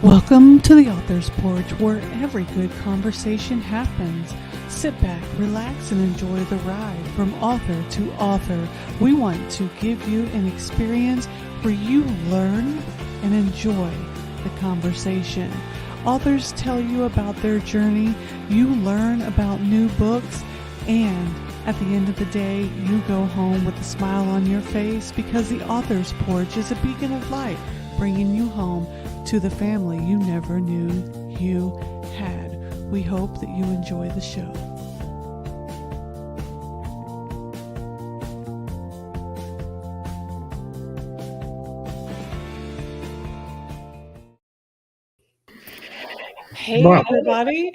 Welcome to the Author's Porch, where every good conversation happens. Sit back, relax, and enjoy the ride from author to author. We want to give you an experience where you learn and enjoy the conversation. Authors tell you about their journey, you learn about new books, and at the end of the day, you go home with a smile on your face because the Author's Porch is a beacon of light, bringing you home to the family you never knew you had. We hope that you enjoy the show. Hey, everybody.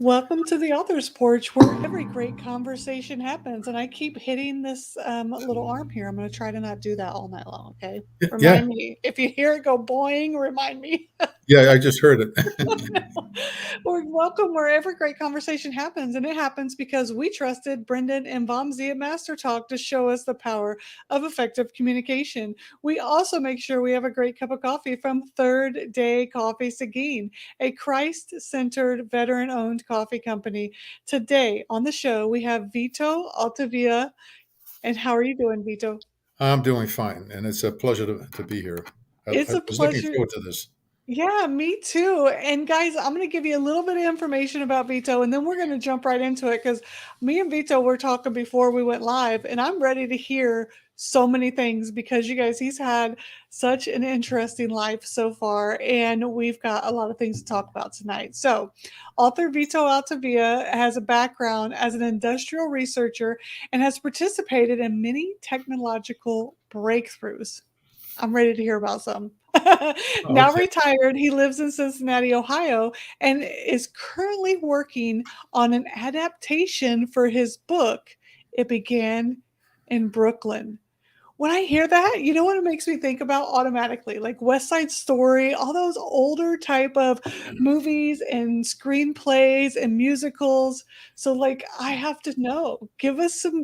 Welcome to the Author's Porch, where every great conversation happens. And I keep hitting this little arm here. I'm going to try to not do that all night long, okay? Remind me. If you hear it go boing, remind me. Yeah, I just heard it. Welcome wherever great conversation happens. And it happens because we trusted Brendan and Vamsi at Master Talk to show us the power of effective communication. We also make sure we have a great cup of coffee from Third Day Coffee Seguin, a Christ-centered, veteran-owned coffee company. Today on the show, we have Vito Altavilla. And how are you doing, Vito? I'm doing fine, and it's a pleasure to be here. It's a was pleasure. looking forward to this. Yeah, me too. And guys, I'm going to give you a little bit of information about Vito, and then we're going to jump right into it because me and Vito were talking before we went live, and I'm ready to hear so many things because you guys, he's had such an interesting life so far, and we've got a lot of things to talk about tonight. So, author Vito Altavilla has a background as an industrial researcher and has participated in many technological breakthroughs. I'm ready to hear about some. Now retired, he lives in Cincinnati, Ohio, and is currently working on an adaptation for his book, It Began in Brooklyn. When I hear that, you know what it makes me think about automatically? Like West Side Story, all those older type of movies and screenplays and musicals. So like I have to know. Give us some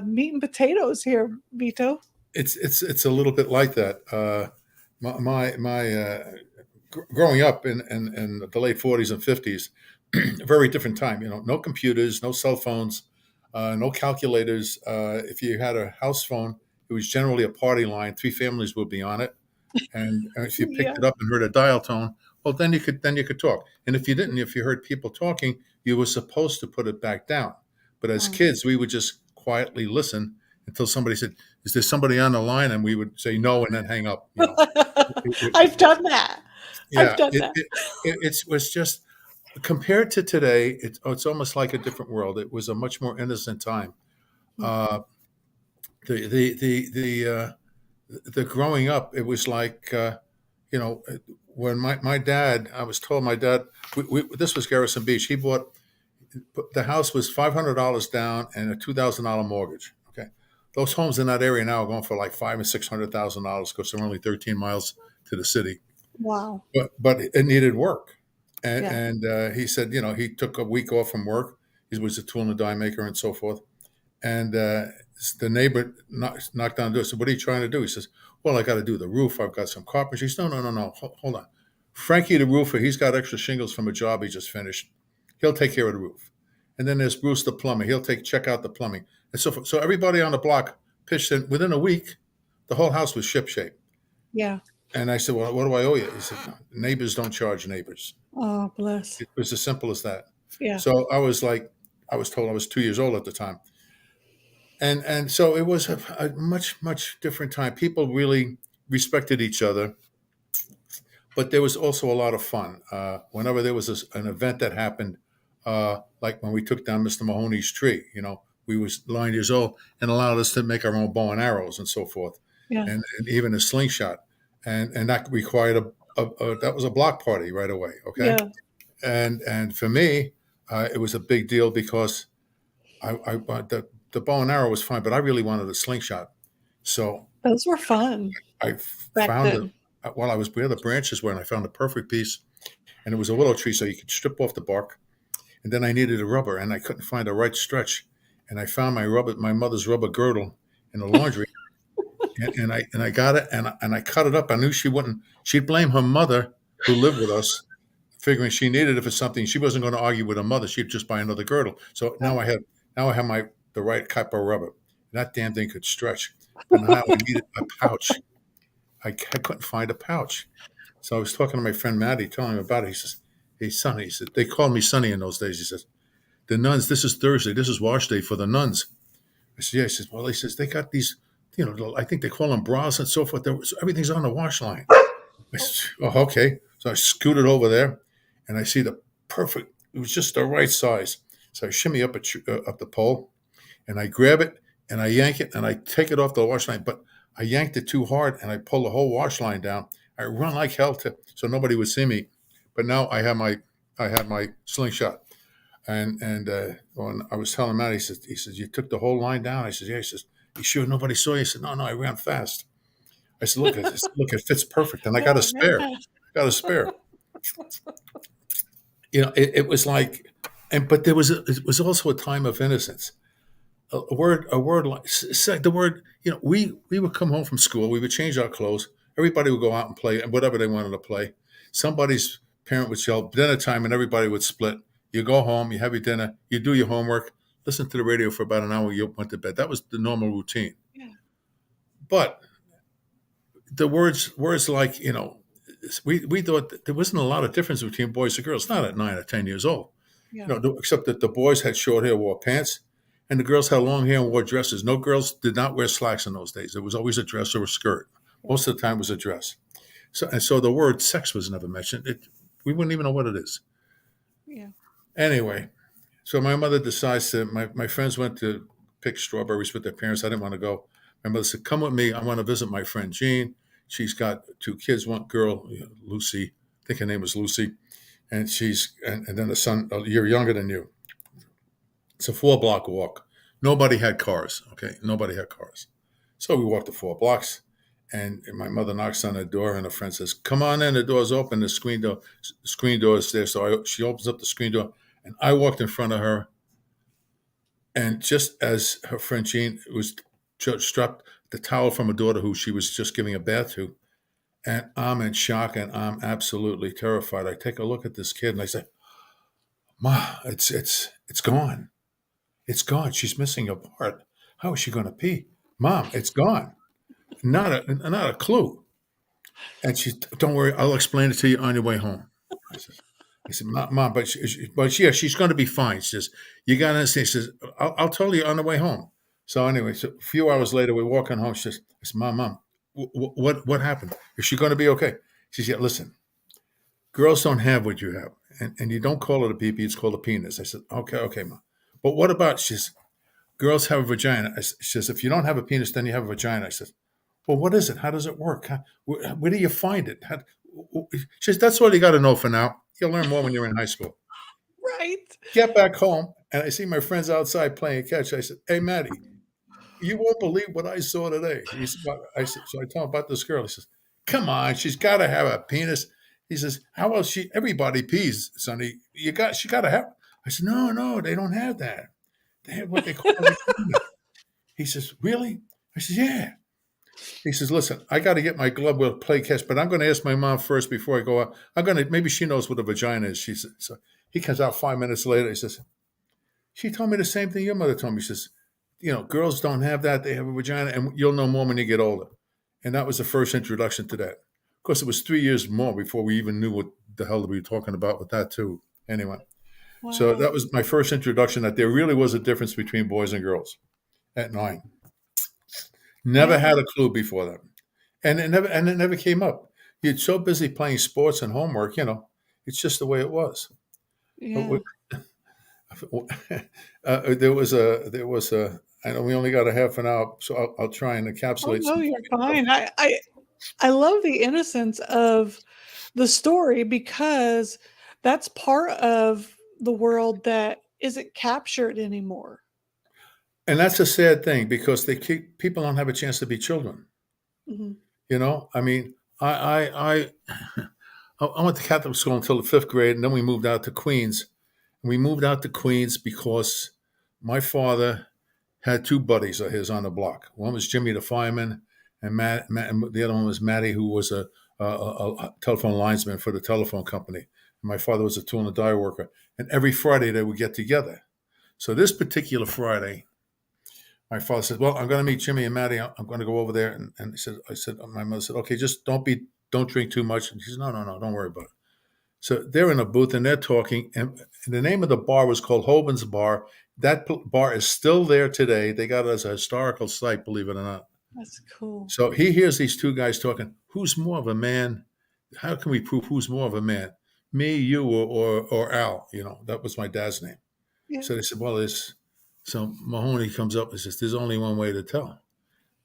meat and potatoes here, Vito. It's a little bit like that. Growing up in the late 40s and 50s, a very different time. You know, no computers, no cell phones, no calculators. If you had a house phone, it was generally a party line. 3 families would be on it, and if you picked it up and heard a dial tone, well, then you could talk. And if you didn't, if you heard people talking, you were supposed to put it back down. But as kids, we would just quietly listen until somebody said, "Is there somebody on the line?" And we would say no, and then hang up. You know, I've done that. yeah, it was just compared to today. It's almost like a different world. It was a much more innocent time. Uh, the the the the uh, the growing up, it was like when my dad. I was told my dad. This was Garrison Beach. He bought the house was $500 down and a $2,000 mortgage. Okay, those homes in that area now are going for like $500,000 and $600,000 because they're only 13 miles to the city. Wow. But it needed work, and he said, he took a week off from work. He was a tool and a die maker and so forth. And the neighbor knocked on the door. Said, "What are you trying to do?" He says, "Well, I got to do the roof. I've got some carpentry." He says, No. Hold on. Frankie, the roofer, he's got extra shingles from a job he just finished. He'll take care of the roof. And then there's Bruce, the plumber. He'll check out the plumbing and so forth. So everybody on the block pitched in. Within a week, the whole house was shipshape. Yeah. And I said, "Well, what do I owe you?" He said, "Neighbors don't charge neighbors." Oh, bless. It was as simple as that. Yeah. So I was told I was 2 years old at the time. And so it was a much, much different time. People really respected each other, but there was also a lot of fun. Whenever there was an event that happened, like when we took down Mr. Mahoney's tree, we was 9 years old and allowed us to make our own bow and arrows and so forth, and even a slingshot. And that required that was a block party right away. Okay. Yeah. And for me, it was a big deal because the bow and arrow was fine, but I really wanted a slingshot. So those were fun. I found it while I was where the branches were, and I found the perfect piece. And it was a willow tree, so you could strip off the bark. And then I needed a rubber, and I couldn't find the right stretch. And I found my mother's rubber girdle in the laundry. and I got it, and I cut it up. I knew she wouldn't. She'd blame her mother who lived with us, figuring she needed it for something. She wasn't going to argue with her mother. She'd just buy another girdle. So now I have the right type of rubber. That damn thing could stretch. But now I needed a pouch. I couldn't find a pouch. So I was talking to my friend Matty, telling him about it. He says, "Hey, Sonny," he said, they called me Sonny in those days. He says, "The nuns, this is Thursday. This is wash day for the nuns." I said, "Yeah." He says, "Well," he says, "they got these, I think they call them bras and so forth. Everything's on the wash line." I said, "Oh, okay." So I scooted over there, and I see it was just the right size. So I shimmy up up the pole, and I grab it, and I yank it, and I take it off the wash line. But I yanked it too hard, and I pulled the whole wash line down. I run like hell so nobody would see me. But now I had my slingshot. And when I was telling Matt, he says, "You took the whole line down?" I said, "Yeah." He says, "You sure nobody saw you?" He said, "No, I ran fast." I said, "Look, it fits perfect." And I got a spare. Yeah. Got a spare. It was like, but it was also a time of innocence. A word like the word. We would come home from school. We would change our clothes. Everybody would go out and play whatever they wanted to play. Somebody's parent would yell dinner time, and everybody would split. You go home, you have your dinner, you do your homework, listen to the radio for about an hour, you went to bed. That was the normal routine. Yeah. But the words like, we thought that there wasn't a lot of difference between boys and girls, not at 9 or 10 years old. Yeah. Except that the boys had short hair, wore pants, and the girls had long hair and wore dresses. No girls did not wear slacks in those days. It was always a dress or a skirt. Most of the time it was a dress. So the word sex was never mentioned. We wouldn't even know what it is. Yeah. Anyway, so my mother decides my friends went to pick strawberries with their parents. I didn't want to go. My mother said, "Come with me. I want to visit my friend Jean. She's got 2 kids, one girl, Lucy. I think her name was Lucy. And and then a son a year younger than you. It's a 4-block walk. Nobody had cars. Okay. Nobody had cars. So we walked the 4 blocks. And my mother knocks on the door, and a friend says, "Come on in. The door's open. The screen door is there." So she opens up the screen door, and I walked in front of her. And just as her friend Jean was strapped the towel from a daughter who she was just giving a bath to, and I'm in shock, and I'm absolutely terrified. I take a look at this kid, and I say, "Ma, it's gone. It's gone. She's missing a part. How is she going to pee? Mom, it's gone. Not a clue." And she, "Don't worry, I'll explain it to you on your way home." I said, "Mom, but yeah, she's going to be fine." She says, "You got to understand." She says, I'll tell you on the way home." So anyway, a few hours later, we're walking home. She says, I said, Mom, what happened? Is she going to be okay?" She said, "Yeah, listen, girls don't have what you have. And you don't call it a PP, it's called a penis." I said, okay, Mom. "But what about," she says, "girls have a vagina." She says, "If you don't have a penis, then you have a vagina." I said, "Well, what is it? How does it work? Where do you find it?" She says, "That's all you got to know for now. You'll learn more when you're in high school." Right. Get back home, and I see my friends outside playing catch. I said, "Hey, Maddie, you won't believe what I saw today." So I tell him about this girl. He says, "Come on, she's got to have a penis." He says, "How else everybody pees, Sonny. She got to have." I said, No, they don't have that. They have what they call a vagina." He says, "Really?" I said, "Yeah." He says, "Listen, I got to get my glove with play catch, but I'm going to ask my mom first before I go out. Maybe she knows what a vagina is." She said, so he comes out 5 minutes later. He says, "She told me the same thing your mother told me." She says, "Girls don't have that. They have a vagina, and you'll know more when you get older." And that was the first introduction to that. Of course, it was 3 years more before we even knew what the hell we were talking about with that too. Anyway, so Wow. that was my first introduction that there really was a difference between boys and girls at 9. Never Yeah. had a clue before that. And it never came up. You're so busy playing sports and homework, it's just the way it was. Yeah. I know we only got a half an hour, so I'll try and Oh encapsulate no, some you're points. fine. I love the innocence of the story because that's part of the world that isn't captured anymore. And that's a sad thing because people don't have a chance to be children. Mhm. I mean, I went to Catholic school until the 5th grade, and then we moved out to Queens. And we moved out to Queens because my father had 2 buddies of his on the block. One was Jimmy the fireman, and and the other one was Matty, who was a a telephone linesman for the telephone company. My father was a tool and die worker. And every Friday they would get together. So this particular Friday, my father said, "Well, I'm going to meet Jimmy and Maddie. I'm going to go over there." And he said, my mother said, "Okay, just don't drink too much." And he said, No, don't worry about it." So they're in a booth and they're talking. And the name of the bar was called Hoban's Bar. That bar is still there today. They got it as a historical site, believe it or not. That's cool. So he hears these two guys talking. Who's more of a man? How can we prove who's more of a man? Me, you, or Al? That was my dad's name. Yeah. So they said, well, so Mahoney comes up and says, there's only one way to tell.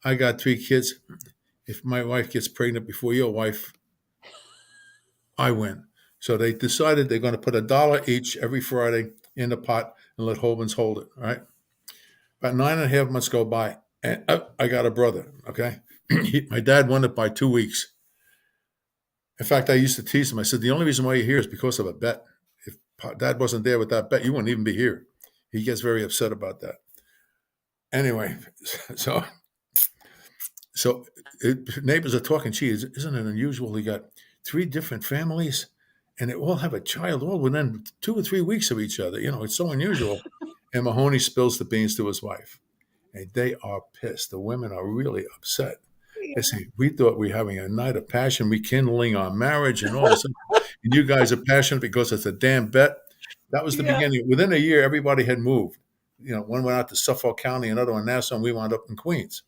I got 3 kids. If my wife gets pregnant before your wife, I win. So they decided they're going to put $1 each every Friday in the pot and let Hobans hold it. All right. About 9.5 months go by, and I got a brother. Okay. My dad won it by 2 weeks. In fact, I used to tease him. I said, the only reason why you're here is because of a bet. If Dad wasn't there with that bet, you wouldn't even be here. He gets very upset about that. Anyway, so neighbors are talking, gee, isn't it unusual? He got 3 different families and they all have a child all within 2 or 3 weeks of each other. It's so unusual. And Mahoney spills the beans to his wife. And they are pissed. The women are really upset. They say, we thought we were having a night of passion, rekindling our marriage and all this. And you guys are passionate because it's a damn bet. That was the beginning. Within a year, everybody had moved. One went out to Suffolk County, another one Nassau, and we wound up in Queens.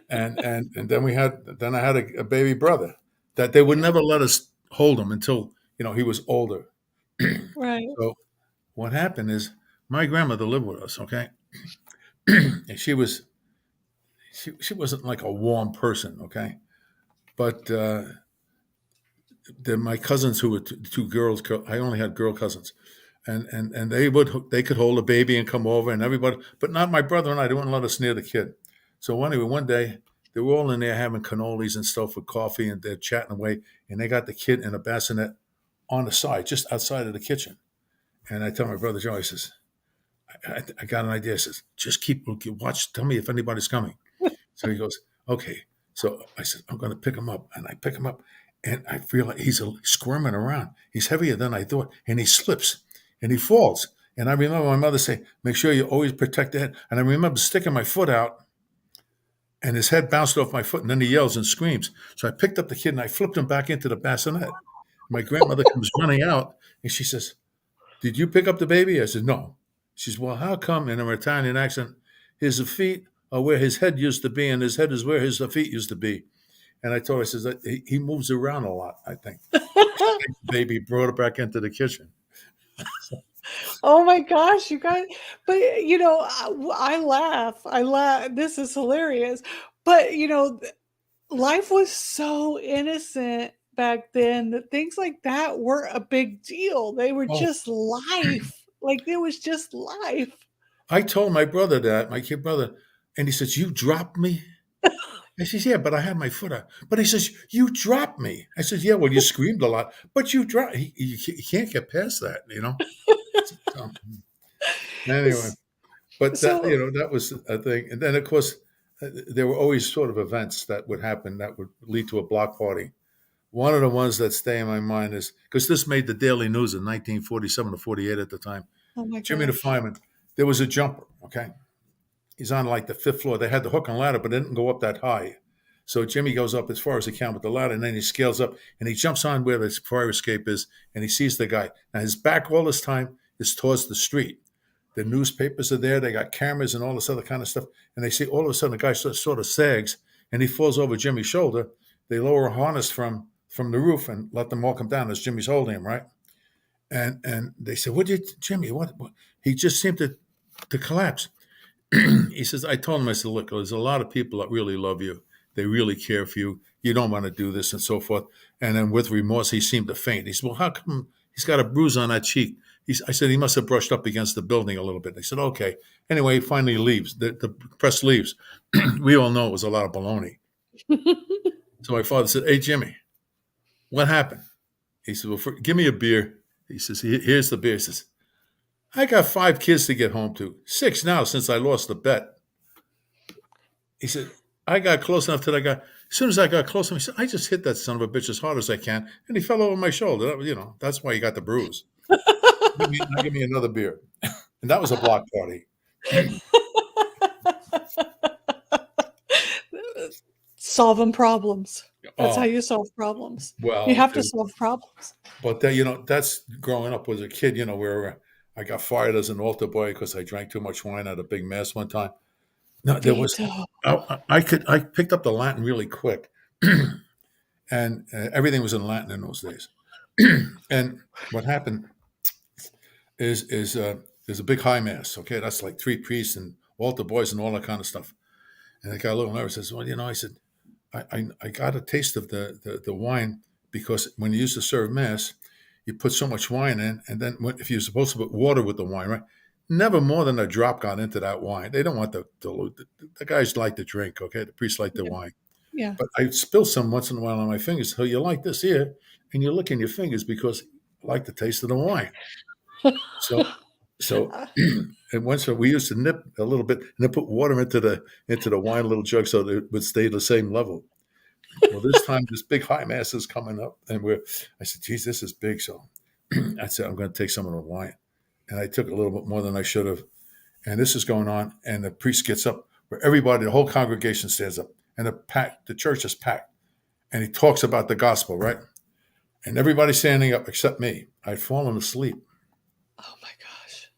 And then I had a baby brother that they would never let us hold him until he was older. Right. So what happened is my grandmother lived with us. Okay, and she wasn't like a warm person. Okay, but my cousins who were 2 girls, I only had girl cousins. And they could hold a baby and come over and everybody, but not my brother and I. They wouldn't let us near the kid. So anyway, one day they were all in there having cannolis and stuff with coffee, and they're chatting away. And they got the kid in a bassinet on the side, just outside of the kitchen. And I tell my brother Joe, I says, I got an idea. I says, just watch. Tell me if anybody's coming. So he goes, okay. So I said, I'm going to pick him up, and I pick him up, and I feel like he's squirming around. He's heavier than I thought, and he slips. And he falls. And I remember my mother saying, make sure you always protect the head. And I remember sticking my foot out and his head bounced off my foot. And then he yells and screams. So I picked up the kid and I flipped him back into the bassinet. My grandmother comes running out and she says, did you pick up the baby? I said, no. She says, well, how come in an Italian accent, his feet are where his head used to be and his head is where his feet used to be? And I told her, I says, he moves around a lot, I think. The baby brought it back into the kitchen. Oh my gosh, you guys. But I laugh. This is hilarious. But life was so innocent back then that things like that were a big deal. They were just life. Like it was just life. I told my brother that, my kid brother, and he says, you dropped me? I says, yeah, but I had my foot out. But he says, you dropped me. I says, yeah, well, you screamed a lot, but you dropped. You can't get past that, So, anyway, but that was a thing. And then, of course, there were always sort of events that would happen that would lead to a block party. One of the ones that stay in my mind is, because this made the Daily News in 1947 to 48 at the time. Oh my Jimmy the gosh. fireman, there was a jumper, okay? He's on like the 5th floor. They had the hook and ladder, but it didn't go up that high. So Jimmy goes up as far as he can with the ladder, and then he scales up, and he jumps on where the fire escape is, and he sees the guy. Now, his back all this time is towards the street. The newspapers are there. They got cameras and all this other kind of stuff. And they see all of a sudden the guy sort of sags, and he falls over Jimmy's shoulder. They lower a harness from the roof and let them all come down as Jimmy's holding him, right? And they say, what did Jimmy, what? He just seemed to collapse. He says, I told him, I said, look, there's a lot of people that really love you. They really care for you. You don't want to do this and so forth. And then with remorse, he seemed to faint. He said, well, how come he's got a bruise on that cheek? I said, he must have brushed up against the building a little bit. They said, okay. Anyway, he finally leaves. The press leaves. We all know it was a lot of baloney. So my father said, hey, Jimmy, what happened? He said, well, give me a beer. He says, here's the beer. He says, I got 5 kids to get home to. 6 now since I lost the bet. He said, I got close enough to that guy. As soon as I got close enough, he said, I just hit that son of a bitch as hard as I can, and he fell over my shoulder. That was, that's why he got the bruise. Give me another beer. And that was a block party. Solving problems. That's how Oh, you solve problems. You well, have to solve problems. but that, that's growing up as a kid, where I got fired as an altar boy because I drank too much wine at a big mass one time. No, there was, Vito. I picked up the Latin really quick, and everything was in Latin in those days. And what happened is there's a big high mass. Okay, that's like three priests and altar boys and all that kind of stuff. And I got a little nervous. I said, well, I said, I got a taste of the wine because when you used to serve mass, you put so much wine in, and then if you're supposed to put water with the wine, right? Never more than a drop got into that wine. They don't want the guys like to drink, okay? The priests like the Yeah. wine. Yeah. But I spill some once in a while on my fingers. So you like this here, and you're licking your fingers because I like the taste of the wine. So and once we used to nip a little bit and then put water into the wine little jug so that it would stay the same level. Well, this time this big high mass is coming up, and I said, geez, this is big. So I said, I'm going to take some of the wine. And I took a little bit more than I should have. And this is going on, and the priest gets up where everybody, the whole congregation stands up, and the church is packed. And he talks about the gospel, right? And everybody's standing up except me. I'd fallen asleep. Oh my gosh.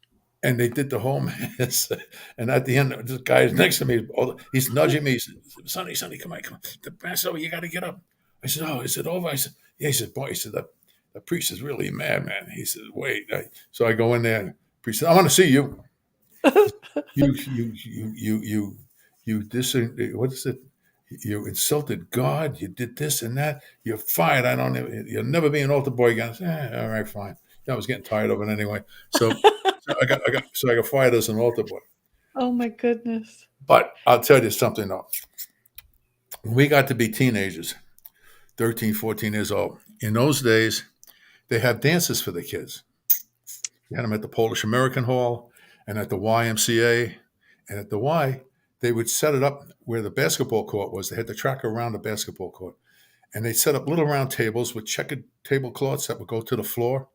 And they did the whole mass. And at the end, this guy is next to me. He's nudging me. He said, Sonny, come on. The mass over. You got to get up. I said, oh, is it over? I said, yeah. He said, boy, the priest is really mad, man. He said, wait. So I go in there. And the priest said, I want to see you. What is it? You insulted God. You did this and that. You're fired. You'll never be an altar boy again. I said, all right, fine. I was getting tired of it anyway. So I got fired as an altar boy. Oh my goodness. But I'll tell you something though. When we got to be teenagers, 13, 14 years old, in those days, they have dances for the kids. They had them at the Polish American Hall and at the YMCA. And at the Y, they would set it up where the basketball court was. They had the track around the basketball court. And they set up little round tables with checkered tablecloths that would go to the floor.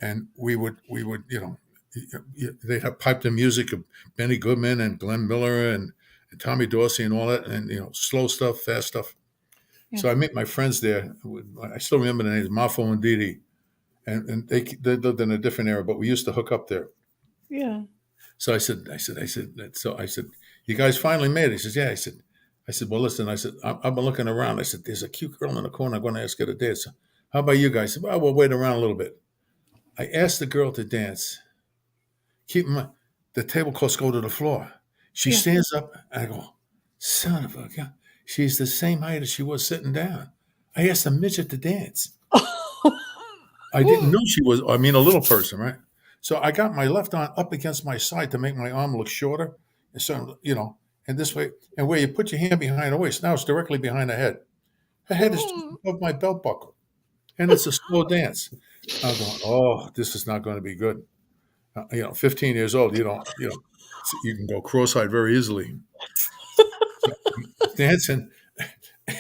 And we would, they'd have piped in music of Benny Goodman and Glenn Miller and Tommy Dorsey and all that, and slow stuff, fast stuff. Yeah. So I met my friends there. I still remember the names, Mafo and Didi, and they lived in a different era, but we used to hook up there. Yeah. So I said, you guys finally made it. He says, yeah. I said, well, listen. I said, I've been looking around. I said, there's a cute girl in the corner. I'm going to ask her to dance. How about you guys? I said, well, we'll wait around a little bit. I asked the girl to dance. Keep in mind, the tablecloths go to the floor. She stands up, and I go, son of a gun. She's the same height as she was sitting down. I asked a midget to dance. I didn't know she was, a little person, right? So I got my left arm up against my side to make my arm look shorter. And so, and this way, and where you put your hand behind the waist, now it's directly behind the head. Her head is above my belt buckle. And it's a slow dance. I'm going, oh, this is not going to be good. 15 years old, you can go cross-eyed very easily. Dancing,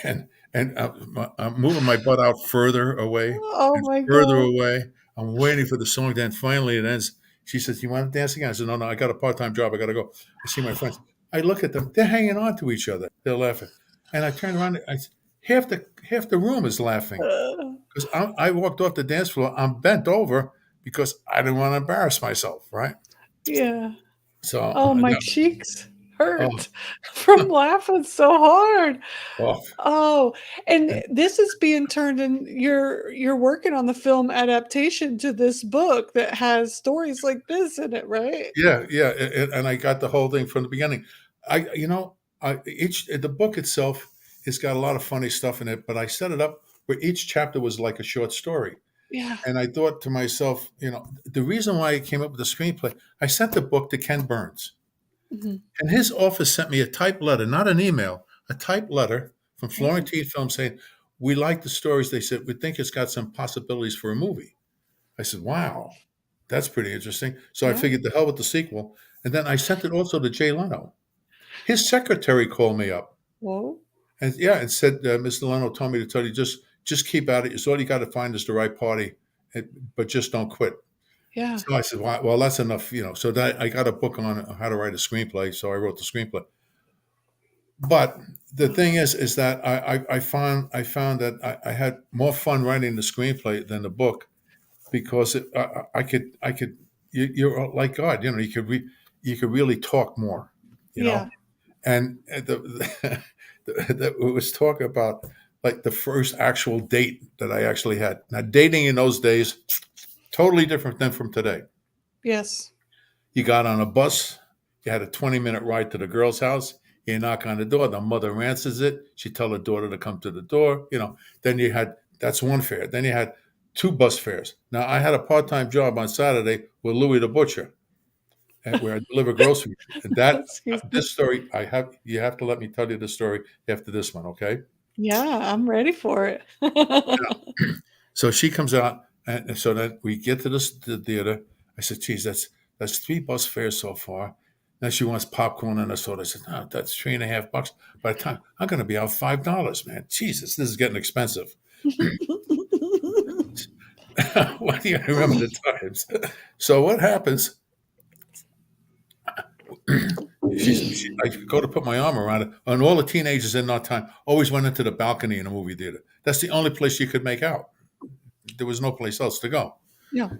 and I'm moving my butt out further away, further away. I'm waiting for the song. Then finally it ends. She says, "You want to dance again?" I said, "No, I got a part-time job. I got to go." I see my friends. I look at them. They're hanging on to each other. They're laughing, and I turn around. Half the room is laughing because I walked off the dance floor. I'm bent over because I didn't want to embarrass myself. Right? Yeah. So, my cheeks hurt from laughing so hard. And this is being turned in. You're working on the film adaptation to this book that has stories like this in it, right? Yeah, and I got the whole thing from the beginning. The book itself has got a lot of funny stuff in it, but I set it up where each chapter was like a short story. Yeah. And I thought to myself, the reason why I came up with the screenplay, I sent the book to Ken Burns. Mm-hmm. And his office sent me a typed letter, not an email, a typed letter from Florentine Film saying, we like the stories. They said, we think it's got some possibilities for a movie. I said, wow, that's pretty interesting. So I figured the hell with the sequel. And then I sent it also to Jay Leno. His secretary called me up Whoa. And yeah, and said, Mr. Leno told me to tell you, just keep at it. It's all you got to find is the right party, but just don't quit. Yeah. So I said, well, that's enough, you know. So that I got a book on how to write a screenplay. So I wrote the screenplay. But the thing is that I found that I had more fun writing the screenplay than the book because I could you're like God, you know, you could really talk more, you know. Yeah. And it was talk about like the first actual date that I actually had. Now, dating in those days, totally different than from today. Yes. You got on a bus, you had a 20-minute ride to the girl's house, you knock on the door, the mother answers it, she tell her daughter to come to the door, you know. Then you had, that's one fare. Then you had two bus fares. Now, I had a part-time job on Saturday with Louis the Butcher, where I deliver groceries. And that Excuse me. this story, you have to let me tell you the story after this one, okay? Yeah, I'm ready for it. So she comes out, and so then we get to the theater. I said, "Geez, that's three bus fares so far." Now she wants popcorn and a soda. I said, "No, that's $3.50. By the time I'm going to be out $5, man. Jesus, this is getting expensive." Why do you remember the times? So what happens? I go to put my arm around it, and all the teenagers in that time always went into the balcony in a movie theater. That's the only place you could make out. There was no place else to go. Yeah.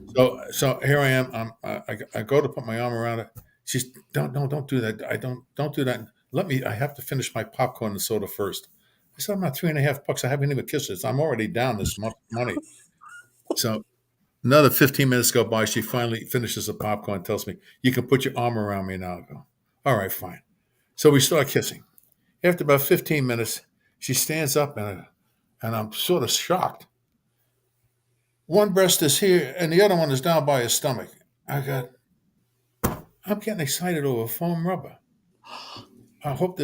So here I am. I go to put my arm around her. She's don't do that. Don't do that. Let me. I have to finish my popcorn and soda first. I said, I'm not $3.50. I haven't even kissed it. I'm already down this much money. So another 15 minutes go by. She finally finishes the popcorn and tells me, you can put your arm around me now. I go, all right, fine. So we start kissing. After about 15 minutes, she stands up and I'm sort of shocked. One breast is here and the other one is down by his stomach. I'm getting excited over foam rubber. I hope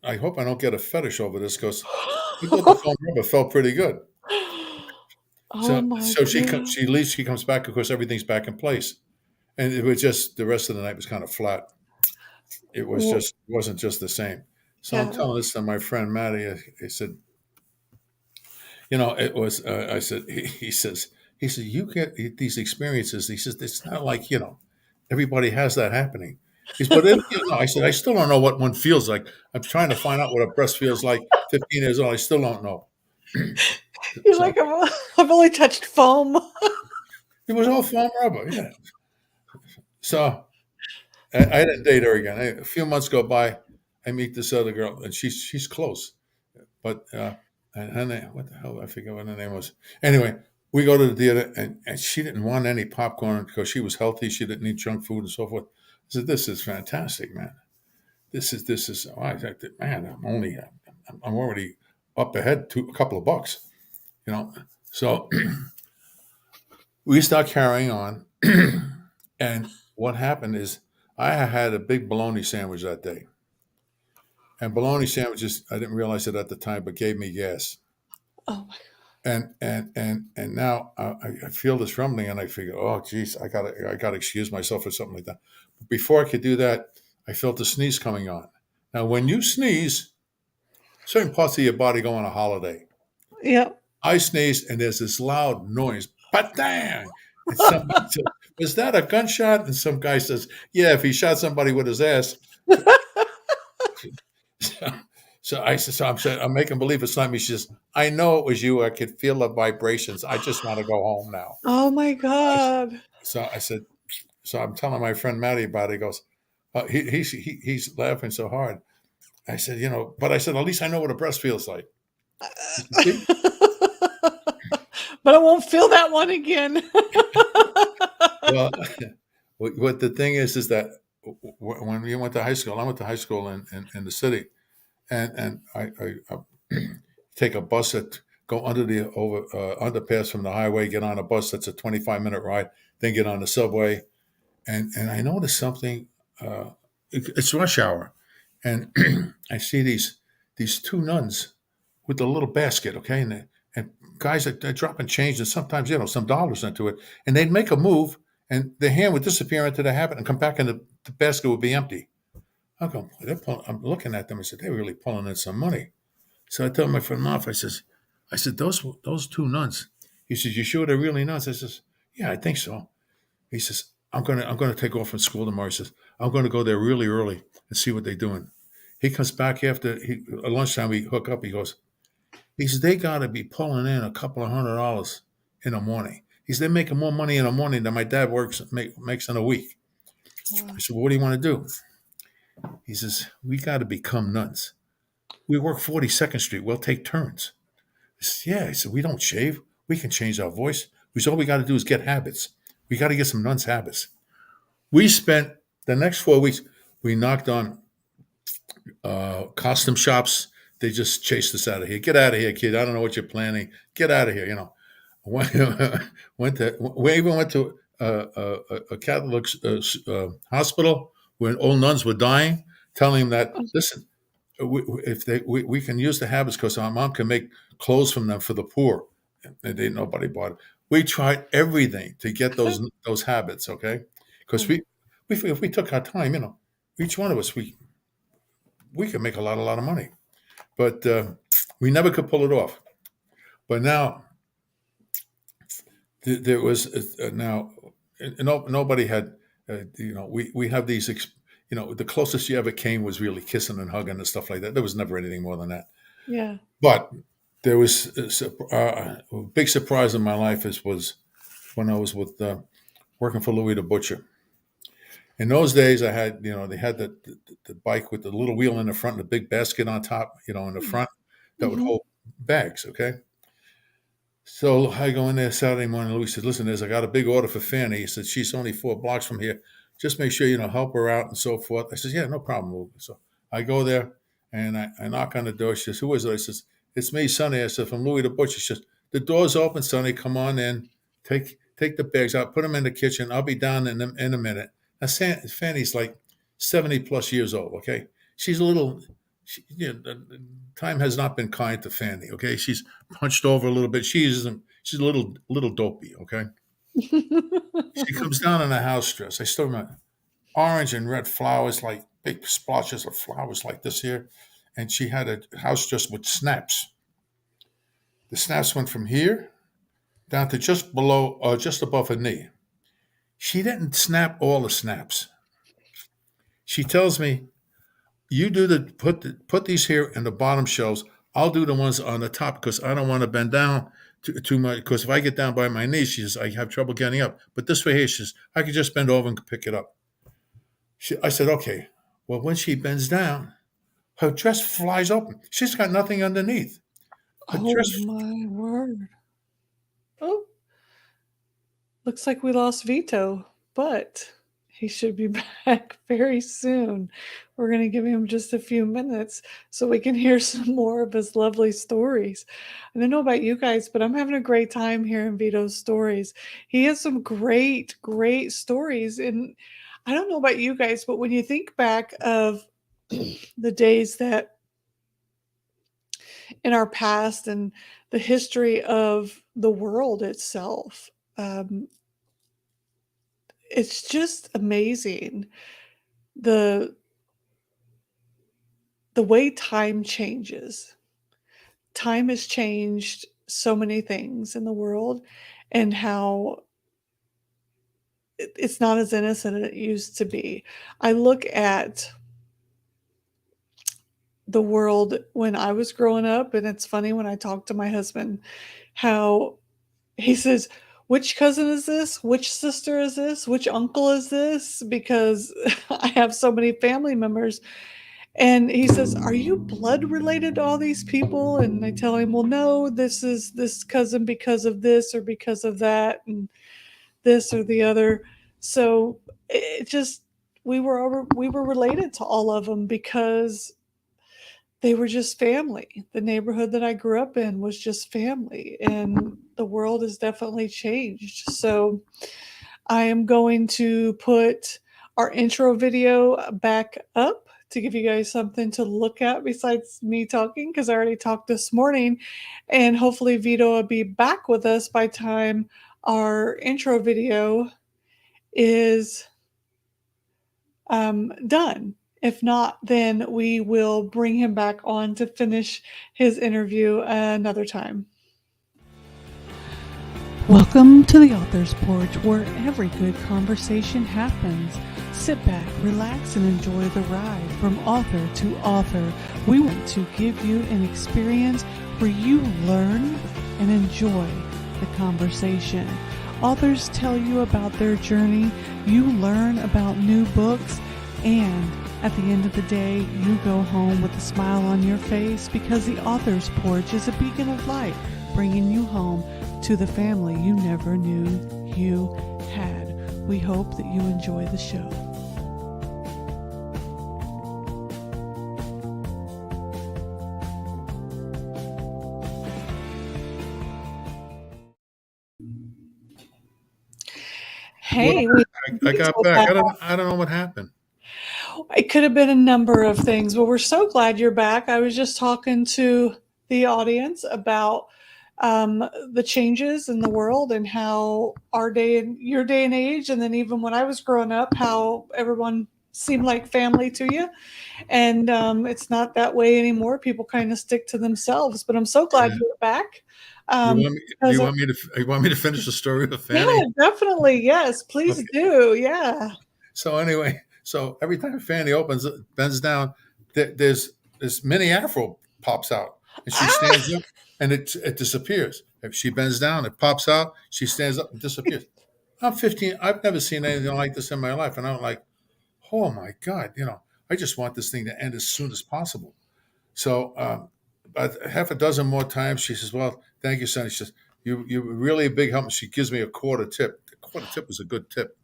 I hope I don't get a fetish over this because I thought the foam rubber felt pretty good. Oh So, my so God. she leaves, she comes back, of course, everything's back in place. And it was just, the rest of the night was kind of flat. It was Well, just, it wasn't just the same. So I'm yeah. telling this to my friend Matty. I said, you know, it was. I said, he said, you get these experiences. He says, it's not like you know, everybody has that happening. He said, but you know, I said, I still don't know what one feels like. I'm trying to find out what a breast feels like. 15 years old, I still don't know. You're So like, I've only touched foam. it was all foam rubber. Yeah. So I didn't date her again. A few months go by. I meet this other girl, and she's close. But and her name, what the hell? I forget what her name was. Anyway, we go to the theater, and she didn't want any popcorn because she was healthy. She didn't eat junk food and so forth. I said, "This is fantastic, man. This is." Oh, I said, "Man, I'm already up ahead to a couple of bucks, you know." So we start carrying on, and what happened is I had a big bologna sandwich that day, and bologna sandwiches I didn't realize it at the time, but gave me gas. Oh my And now I feel this rumbling, and I figure, oh, geez, I gotta excuse myself or something like that. But before I could do that, I felt the sneeze coming on. Now, when you sneeze, certain parts of your body go on a holiday. God. Yep. I sneeze, and there's this loud noise, patang, and somebody says, "Was that a gunshot?" And some guy says, "Yeah, if he shot somebody with his ass." So I said, so I'm saying, I'm making believe it's not me. She says, I know it was you. I could feel the vibrations. I just want to go home now. Oh my I, God. so I said, so I'm telling my friend Matty about it. He goes, he's laughing so hard. I said, you know, but I said, at least I know what a breast feels like. He said, see? But I won't feel that one again. Well, what the thing is that when we went to high school, I went to high school in the city, and I take a bus that go under the underpass from the highway, get on a bus that's a 25-minute ride, then get on the subway, and I noticed something. It's rush hour, and I see these two nuns with a little basket, okay, and guys are dropping change and sometimes you know some dollars into it, and they'd make a move, and the hand would disappear into the habit and come back, and the basket would be empty. I go, I'm looking at them. I said, they're really pulling in some money. So I told my friend Mark, I said, those two nuns. He says, you sure they're really nuns? I says, yeah, I think so. He says, I'm gonna take off from school tomorrow. He says, I'm gonna go there really early and see what they're doing. He comes back after at lunchtime. We hook up. He says they got to be pulling in a couple of $100 in the morning. He says they're making more money in the morning than my dad makes in a week. I Wow. said, well, what do you want to do? He says, we got to become nuns. We work 42nd Street. We'll take turns. I said, yeah. He said, we don't shave. We can change our voice. All we got to do is get habits. We got to get some nuns' habits. We spent the next 4 weeks, we knocked on costume shops. They just chased us out of here. Get out of here, kid. I don't know what you're planning. Get out of here. Went, we even went to a Catholic hospital where old nuns were dying, telling them that, listen, we can use the habits because our mom can make clothes from them for the poor. And nobody bought it. We tried everything to get those habits, okay? Because if we took our time, each one of us, we could make a lot of money, but we never could pull it off. But now there was now nobody had we have these the closest you ever came was really kissing and hugging and stuff like that. There was never anything more than that. Yeah. But there was a big surprise in my life was when I was with working for Louis the Butcher. In those days, I had, they had the bike with the little wheel in the front and the big basket on top, in the front that would Mm-hmm. hold bags. Okay. So I go in there Saturday morning. Louis said, listen, I got a big order for Fanny. He said, she's only 4 blocks from here. Just make sure, help her out and so forth. I said, yeah, no problem, Louis. So I go there and I knock on the door. She says, who is it? I says, it's me, Sonny. I said, from Louis the Butcher. She says, the door's open, Sonny. Come on in. Take the bags out. Put them in the kitchen. I'll be down in a minute. Now, Fanny's like 70 plus years old, okay? She's a little, time has not been kind to Fanny, okay? She's punched over a little bit. She's a little dopey, okay? She comes down in a house dress. I still remember orange and red flowers, like big splotches of flowers like this here. And she had a house dress with snaps. The snaps went from here down to just above her knee. She didn't snap all the snaps. She tells me, you do put these here in the bottom shelves. I'll do the ones on the top because I don't want to bend down too much. Because if I get down by my knees, she says, I have trouble getting up. But this way here, she says, I could just bend over and pick it up. I said, okay. Well, when she bends down, her dress flies open. She's got nothing underneath. Her Oh dress. my word. Oh, looks like we lost Vito, but he should be back very soon. We're going to give him just a few minutes so we can hear some more of his lovely stories. I don't know about you guys, but I'm having a great time hearing Vito's stories. He has some great, great stories. And I don't know about you guys, but when you think back of the days that in our past and the history of the world itself, it's just amazing the the way time changes. Time has changed so many things in the world and how it's not as innocent as it used to be. I look at the world when I was growing up, and it's funny when I talk to my husband how he says, "Which cousin is this? Which sister is this? Which uncle is this?" Because I have so many family members. And he says, "Are you blood related to all these people?" And I tell him, "Well, no, this is this cousin because of this or because of that and this or the other." So it just we were related to all of them because they were just family. The neighborhood that I grew up in was just family, and the world has definitely changed. So I am going to put our intro video back up to give you guys something to look at besides me talking because I already talked this morning. And hopefully, Vito will be back with us by time our intro video is done. If not, then we will bring him back on to finish his interview another time. Welcome to the Author's Porch, where every good conversation happens. Sit back, relax, and enjoy the ride from author to author. We want to give you an experience where you learn and enjoy the conversation. Authors tell you about their journey, you learn about new books, and at the end of the day, you go home with a smile on your face because the Author's Porch is a beacon of light, bringing you home to the family you never knew you had. We hope that you enjoy the show. Hey, I got back. I don't know what happened. It could have been a number of things, but we're so glad you're back. I was just talking to the audience about the changes in the world and how our day and your day and age, and then even when I was growing up, how everyone seemed like family to you. And it's not that way anymore. People kind of stick to themselves, but I'm so glad you're back. Do you want me to finish the story of Fanny? Yeah, definitely. Yes, please do. Yeah. So anyway, so every time Fanny bends down, there's this mini afro pops out, and she stands up, and it disappears. If she bends down, it pops out. She stands up and disappears. I'm 15. I've never seen anything like this in my life, and I'm like, oh my God, I just want this thing to end as soon as possible. So about half a dozen more times, she says, well, thank you, Sonny. She says, you're really a big help. She gives me a quarter tip. A quarter tip was a good tip,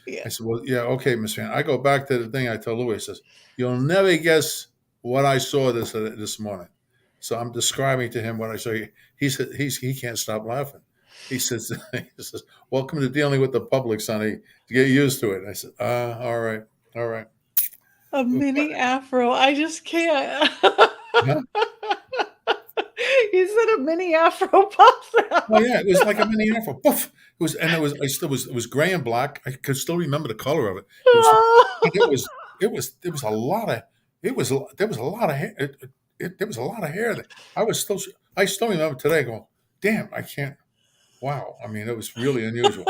Yeah. I said, well, yeah, okay, Miss Fan. I go back to the thing I told Louis. Says, you'll never guess what I saw this morning. So I'm describing to him what I saw. He said he can't stop laughing. He says, welcome to dealing with the public, Sonny. Get used to it. I said, all right. A mini afro. I just can't. Huh? You said a mini afro pops out. Oh yeah, it was like a mini afro. Poof! It was gray and black. I could still remember the color of it. There was a lot of hair. There was a lot of hair there. I still remember today. Going, damn, I can't. Wow. I mean, it was really unusual.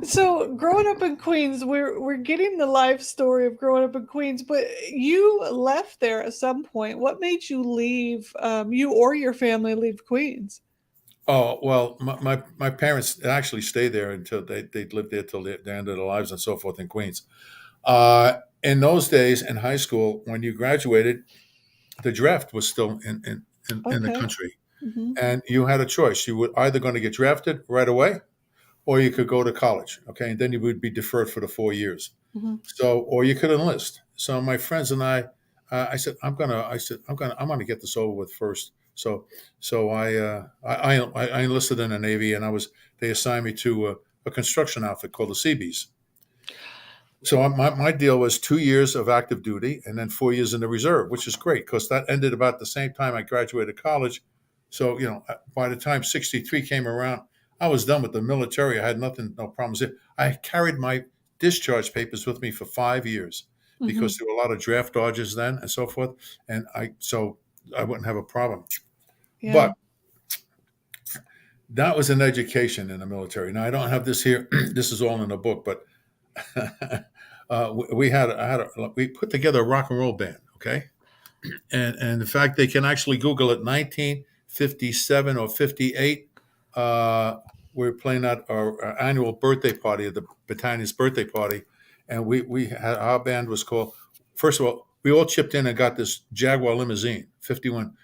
So growing up in Queens, we're getting the life story of growing up in Queens, but you left there at some point. What made you leave? You or your family leave Queens? Oh well, my parents actually stayed there until they lived there till the end of their lives and so forth in Queens. In those days in high school, when you graduated, the draft was still in the Okay. country, Mm-hmm. and you had a choice. You were either going to get drafted right away, or you could go to college. Okay, and then you would be deferred for the 4 years. Mm-hmm. So, or you could enlist. So my friends and I said, I'm gonna get this over with first. So I enlisted in the Navy, and they assigned me to a construction outfit called the Seabees. So my deal was 2 years of active duty and then 4 years in the reserve, which is great because that ended about the same time I graduated college. So, by the time 63 came around, I was done with the military. I had no problems there. I carried my discharge papers with me for 5 years because there were a lot of draft dodges then and so forth. And so I wouldn't have a problem. Yeah. But that was an education in the military. Now I don't have this here. This is all in the book, but we put together a rock and roll band. Okay. And in fact, they can actually Google it. 1957 or 58. We were playing at our annual birthday party, at the battalion's birthday party, and we had our band was called. First of all, we all chipped in and got this Jaguar limousine, 51.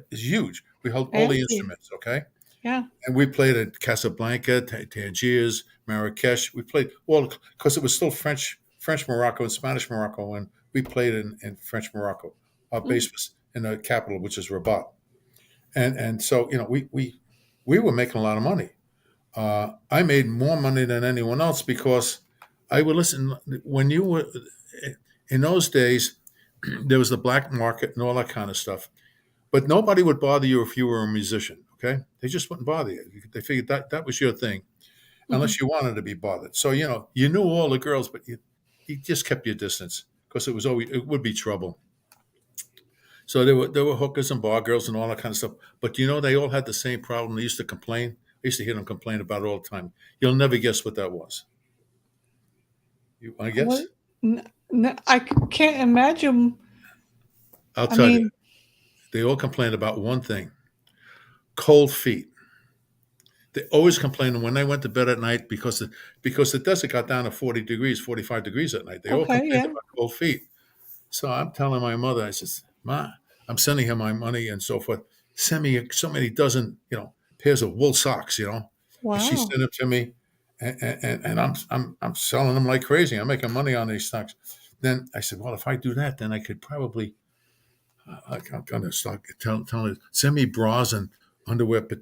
It's huge. We held all the instruments. Okay. Yeah. And we played at Casablanca, Tangiers, Marrakesh. We played all because it was still French Morocco and Spanish Morocco when we played in French Morocco. Our base was in the capital, which is Rabat. And so, we were making a lot of money. I made more money than anyone else because I would listen when you were in those days, there was the black market and all that kind of stuff, but nobody would bother you if you were a musician. Okay. They just wouldn't bother you. They figured that was your thing unless you wanted to be bothered. So, you knew all the girls, but you just kept your distance because it would be trouble. So there were hookers and bar girls and all that kind of stuff. But they all had the same problem. They used to complain. I used to hear them complain about it all the time. You'll never guess what that was. You want to What? guess? Can't imagine. I'll I tell you. mean, They all complained about one thing: cold feet. They always complained when they went to bed at night because the desert got down to 40 degrees, 45 degrees at night. They all okay, complained yeah. about cold feet. So I'm telling my mother, I says, Ma, I'm sending her my money and so forth. Send me so many dozen, pairs of wool socks, And she Wow. sent them to me, and I'm selling them like crazy. I'm making money on these socks. Then I said, well, if I do that, then I could probably, I'm gonna start telling her, send me bras and underwear, but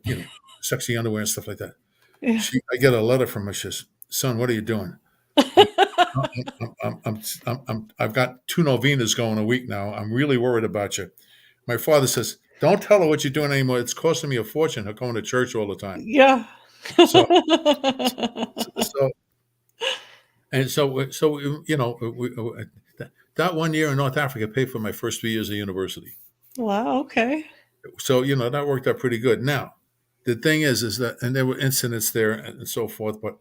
sexy underwear and stuff like that. Yeah. I get a letter from her. She says, son, what are you doing? I've got 2 novenas going a week now. I'm really worried about you. My father says, don't tell her what you're doing anymore. It's costing me a fortune. Her going to church all the time. Yeah. So, so, so that 1 year in North Africa paid for my first 3 years of university. Wow. Okay. So, that worked out pretty good. Now, the thing is that, and there were incidents there and so forth, but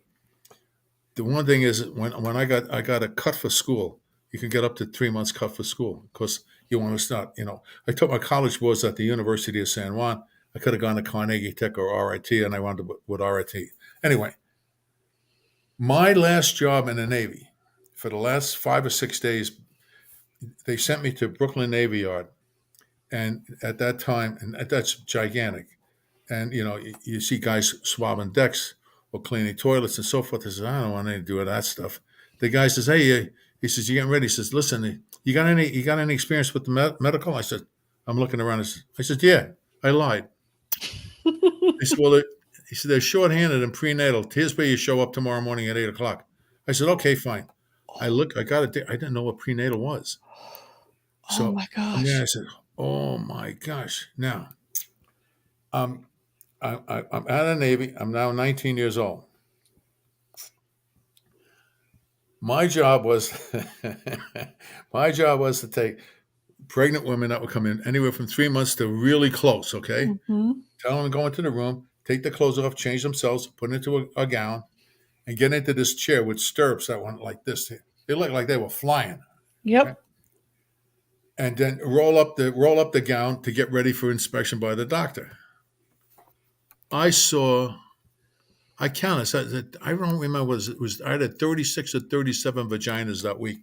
the one thing is when I got a cut for school, you can get up to 3 months cut for school because you want to start. I took my college was at the University of San Juan. I could have gone to Carnegie Tech or RIT, and I wound up with RIT. Anyway, my last job in the Navy, for the last 5 or 6 days, they sent me to Brooklyn Navy Yard, and at that time, and that's gigantic, and you see guys swabbing decks or cleaning toilets and so forth. I said, I don't want anything to do with that stuff. The guy says, hey, he says, you getting ready? He says, listen, you got any experience with the medical? I said, I'm looking around. I said, yeah, I lied. He said, well, he said, they're shorthanded and prenatal. Here's where you show up tomorrow morning at 8 o'clock. I said, okay, fine. I got it. I didn't know what prenatal was. Oh So my I'm there. I gosh. said, oh my gosh. Now, I'm out of the Navy. I'm now 19 years old. My job was to take pregnant women that would come in anywhere from 3 months to really close. Okay, Hmm. tell them to go into the room, take their clothes off, change themselves, put into a gown, and get into this chair with stirrups that went like this. They looked like they were flying. Okay, Yep. and then roll up the gown to get ready for inspection by the doctor. I counted. I don't remember. I had 36 or 37 vaginas that week,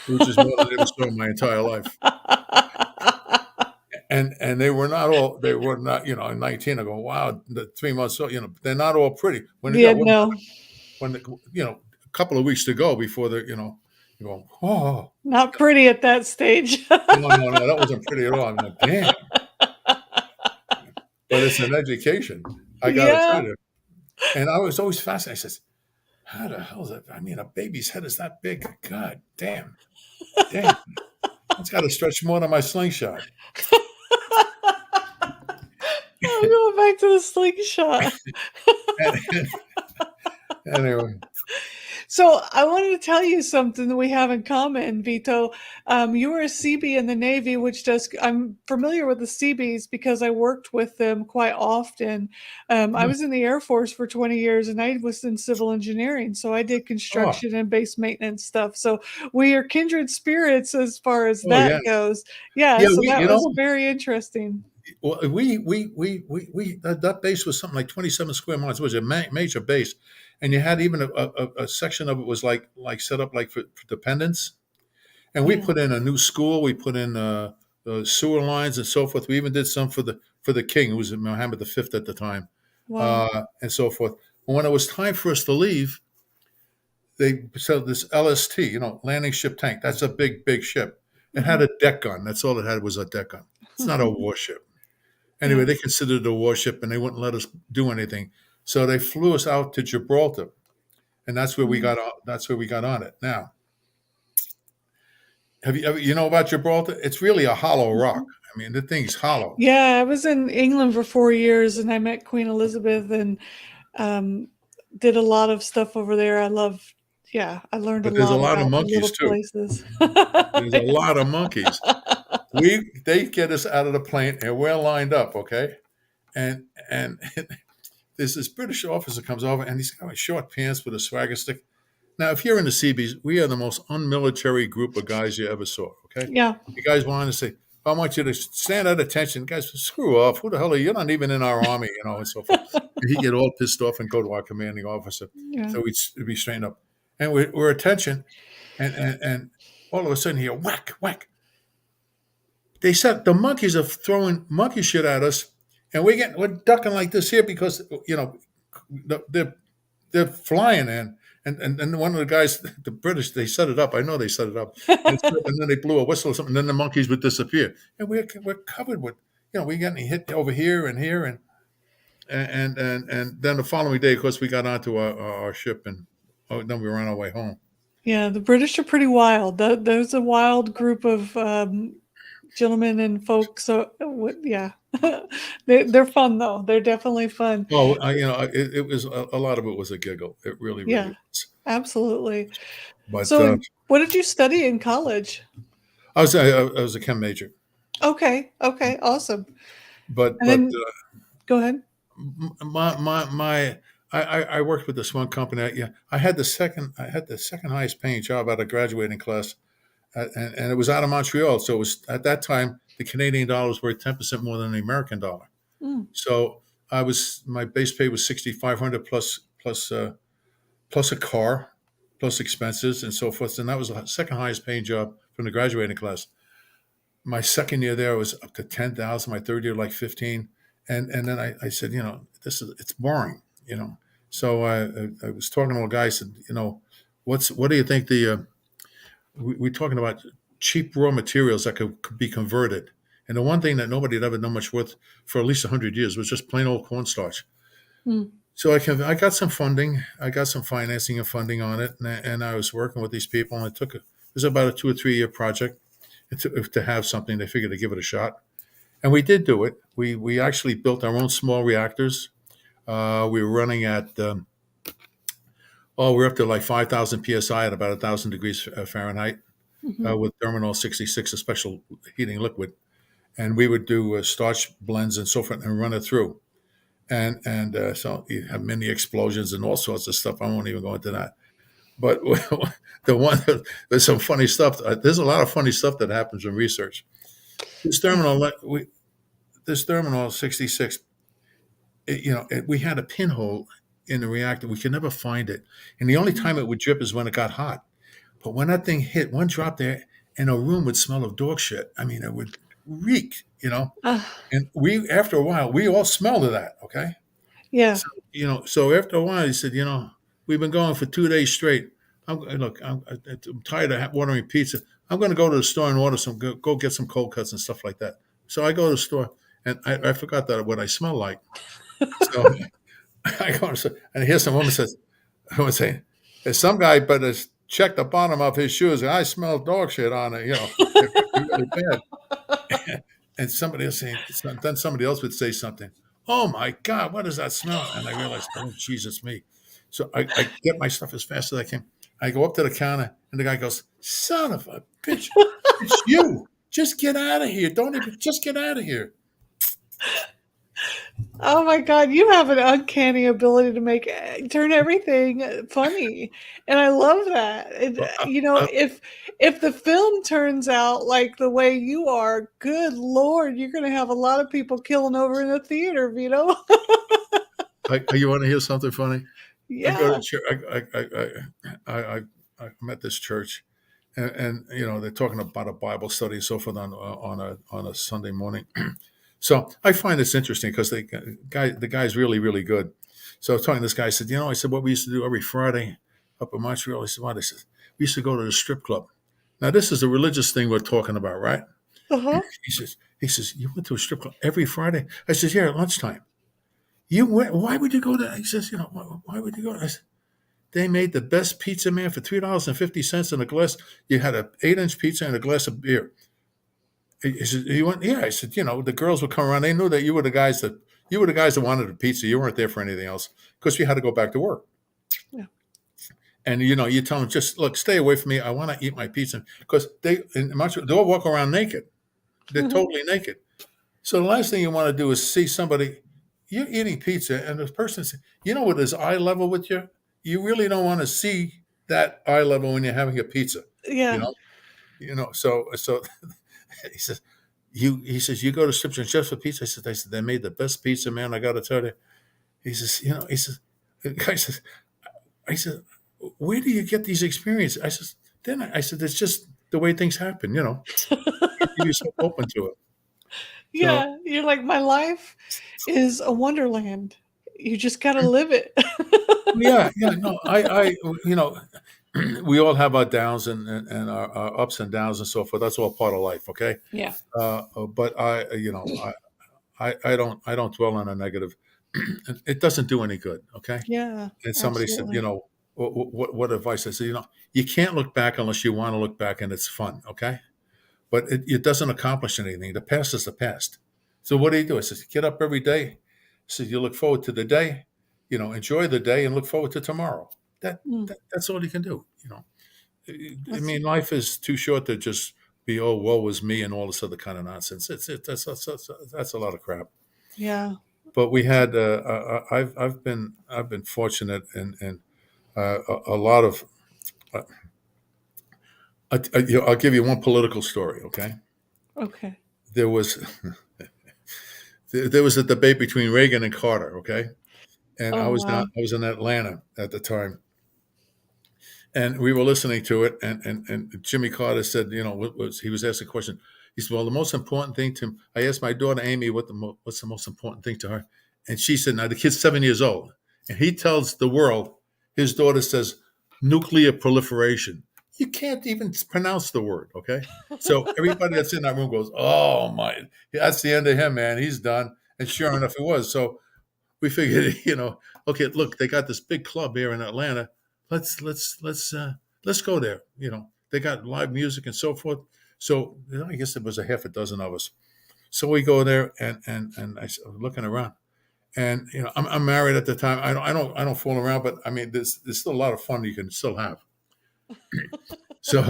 which is more than I ever saw in my entire life. And they were not all. They were not. 19. I go, wow. The 3 months. So they're not all pretty. When you Yeah, got no, a couple of weeks to go before you go, oh, not pretty at that stage. no, that wasn't pretty at all. I'm like, damn. But it's an education. I got to tell Yeah. you. And I was always fascinated. I says, how the hell is that? I mean, a baby's head is that big. God damn. Damn. It's got to stretch more than my slingshot. I'm going back to the slingshot. Anyway. So I wanted to tell you something that we have in common, Vito. You were a CB in the Navy, which does. I'm familiar with the CBs because I worked with them quite often. I was in the Air Force for 20 years, and I was in civil engineering, so I did Oh, construction and base maintenance stuff. So we are kindred spirits as far as oh yeah. that goes. Yeah, Yeah, so that was very interesting. that base was something like 27 square miles. It was a major base, and you had even a section of it was like set up like for dependents. And we Yeah. put in a new school. We put in sewer lines and so forth. We even did some for the king, who was Mohammed V at the time, Wow. and so forth. And when it was time for us to leave, they said this LST, landing ship tank. That's a big ship. It had Mhm. a deck gun. That's all it had was a deck gun. It's not a warship. Yeah. Anyway, they considered it a warship, and they wouldn't let us do anything. So they flew us out to Gibraltar, and that's where we Mhm. got on. That's where we got on it. Now, have you ever about Gibraltar? It's really a hollow rock. Mhm. I mean, the thing's hollow. Yeah, I was in England for 4 years, and I met Queen Elizabeth and, um, did a lot of stuff over there. I love Yeah, I learned a but there's a lot lot of about the monkeys little too. places. There's a lot of monkeys. They get us out of the plane and we're lined up, okay? And there's this British officer comes over and he's got short pants with a swagger stick. Now, if you're in the Seabees, we are the most unmilitary group of guys you ever saw, okay? Yeah. You guys want to say, I want you to stand at attention. Guys, screw off. Who the hell are you? You're not even in our army, and so forth. And he'd get all pissed off and go to our commanding officer. Yeah. So we'd be straightened up. And we're attention, and all of a sudden here, whack, whack. They said the monkeys are throwing monkey shit at us, and we're ducking like this here because they're flying in. And one of the guys, the British, they set it up. I know they set it up. And then they blew a whistle or something, and then the monkeys would disappear. And we're covered with, we're getting hit over here and here. And then the following day, of course, we got onto our ship, and then we were on our way home. Yeah, the British are pretty wild. There's a wild group of gentlemen and folks. So yeah, they're fun though. They're definitely fun. Oh, it was a lot of it was a giggle. It really, really Yeah, was. absolutely. But So, what did you study in college? I was a chem major. Okay, awesome. But And then go ahead. I worked with this one company. I had the second highest paying job out of graduating class, and it was out of Montreal. So it was at that time the Canadian dollar was worth 10% more than the American dollar. Mm. So my base pay was $6,500 plus a car, plus expenses and so forth. And that was the second highest paying job from the graduating class. My second year there was up to 10,000. My third year, like 15. And then I said, it's boring, So I was talking to a guy. I said, what do you think we're talking about cheap raw materials that could be converted. And the one thing that nobody had ever done much with for at least 100 years was just plain old cornstarch. Mm. So I got some funding. I got some financing and funding on it. And I was working with these people. And it was about a 2 or 3 year project to have something. They figured to give it a shot. And we did do it. We actually built our own small reactors. We were running at, we're up to like 5,000 PSI at about 1,000 degrees Fahrenheit with Terminal 66, a special heating liquid. And we would do starch blends and so forth and run it through. And so you have many explosions and all sorts of stuff. I won't even go into that. But there's some funny stuff. There's a lot of funny stuff that happens in research. This Terminal 66, we had a pinhole in the reactor. We could never find it. And the only time it would drip is when it got hot. But when that thing hit, one drop there, and a room would smell of dog shit. I mean, it would reek, And after a while, we all smelled of that, okay? Yeah. So after a while, he said, we've been going for 2 days straight. I'm tired of ordering pizza. I'm going to go to the store and order go get some cold cuts and stuff like that. So I go to the store, and I forgot that what I smell like. So I go and I hear some woman saying, there's some guy better check the bottom of his shoes. And I smell dog shit on it, It's really bad. And somebody else then somebody else would say something. Oh my God, what does that smell? And I realized, oh Jesus me. So I get my stuff as fast as I can. I go up to the counter and the guy goes, son of a bitch, it's you. Just get out of here. Just get out of here. Oh my God, you have an uncanny ability to turn everything funny. And I love that. If the film turns out like the way you are, good Lord, you're going to have a lot of people killing over in the theater, Vito. You want to hear something funny? Yeah. I go to church. I'm at this church, and they're talking about a Bible study and so forth on a Sunday morning. So I find this interesting because the guy's really, really good. So I was talking to this guy. I said, what we used to do every Friday up in Montreal. He said, what? I said, we used to go to the strip club. Now, this is a religious thing we're talking about, right? Uh-huh. He says, you went to a strip club every Friday? I said, yeah, at lunchtime. You went? Why would you go there? He says, why would you go? I said, they made the best pizza, man, for $3.50 in a glass. You had an 8-inch pizza and a glass of beer. He said, "You went?" Yeah, I said, the girls would come around. They knew that you were the guys that wanted the pizza. You weren't there for anything else because you had to go back to work. Yeah. and you tell them, just look, stay away from me. I want to eat my pizza because they'll walk around naked. They're totally naked. So the last thing you want to do is see somebody you're eating pizza, and this person, what is eye level with you. You really don't want to see that eye level when you're having a pizza. You Yeah. know, so he says you go to Strips and just for pizza. I said they made the best pizza, man. I got to tell you. He says, the guy says, I said, where do you get these experiences? I said, it's just the way things happen, You're so open to it. So Yeah. You're like, my life is a wonderland. You just got to live it. yeah, no, you know, we all have our downs and our ups and downs and so forth. That's all part of life, okay? Yeah. But I don't dwell on a negative. It doesn't do any good, okay? Yeah. And somebody said, Absolutely. what advice? I said, you can't look back unless you want to look back and it's fun, okay? But it doesn't accomplish anything. The past is the past. So what do you do? I said, get up every day. I said, you look forward to the day, enjoy the day and look forward to tomorrow. Mm. That's all you can do. I That's, mean, life is too short to just be, oh, woe is me and all this other kind of nonsense. That's a lot of crap. yeah. But we had, I've been fortunate and a lot of, uh, I'll give you one political story. Okay, Okay. there was there was a debate between Reagan and Carter. Okay, and I Oh, was down, wow. I was in Atlanta at the time, and we were listening to it. And Jimmy Carter said, he was asked a question. He said, "Well, the most important thing to," I asked my daughter Amy what's the most important thing to her, and she said, "Now the kid's 7 years old, and he tells the world his daughter says nuclear proliferation. You can't even pronounce the word, okay?" So everybody that's in that room goes, "Oh my, that's the end of him, man. He's done." And sure enough, it was. So we figured, okay, look, they got this big club here in Atlanta. Let's go there. They got live music and so forth. So I guess there was a half a dozen of us. So we go there, and I was looking around, and I'm married at the time. I don't fool around, but I mean, there's still a lot of fun you can still have. So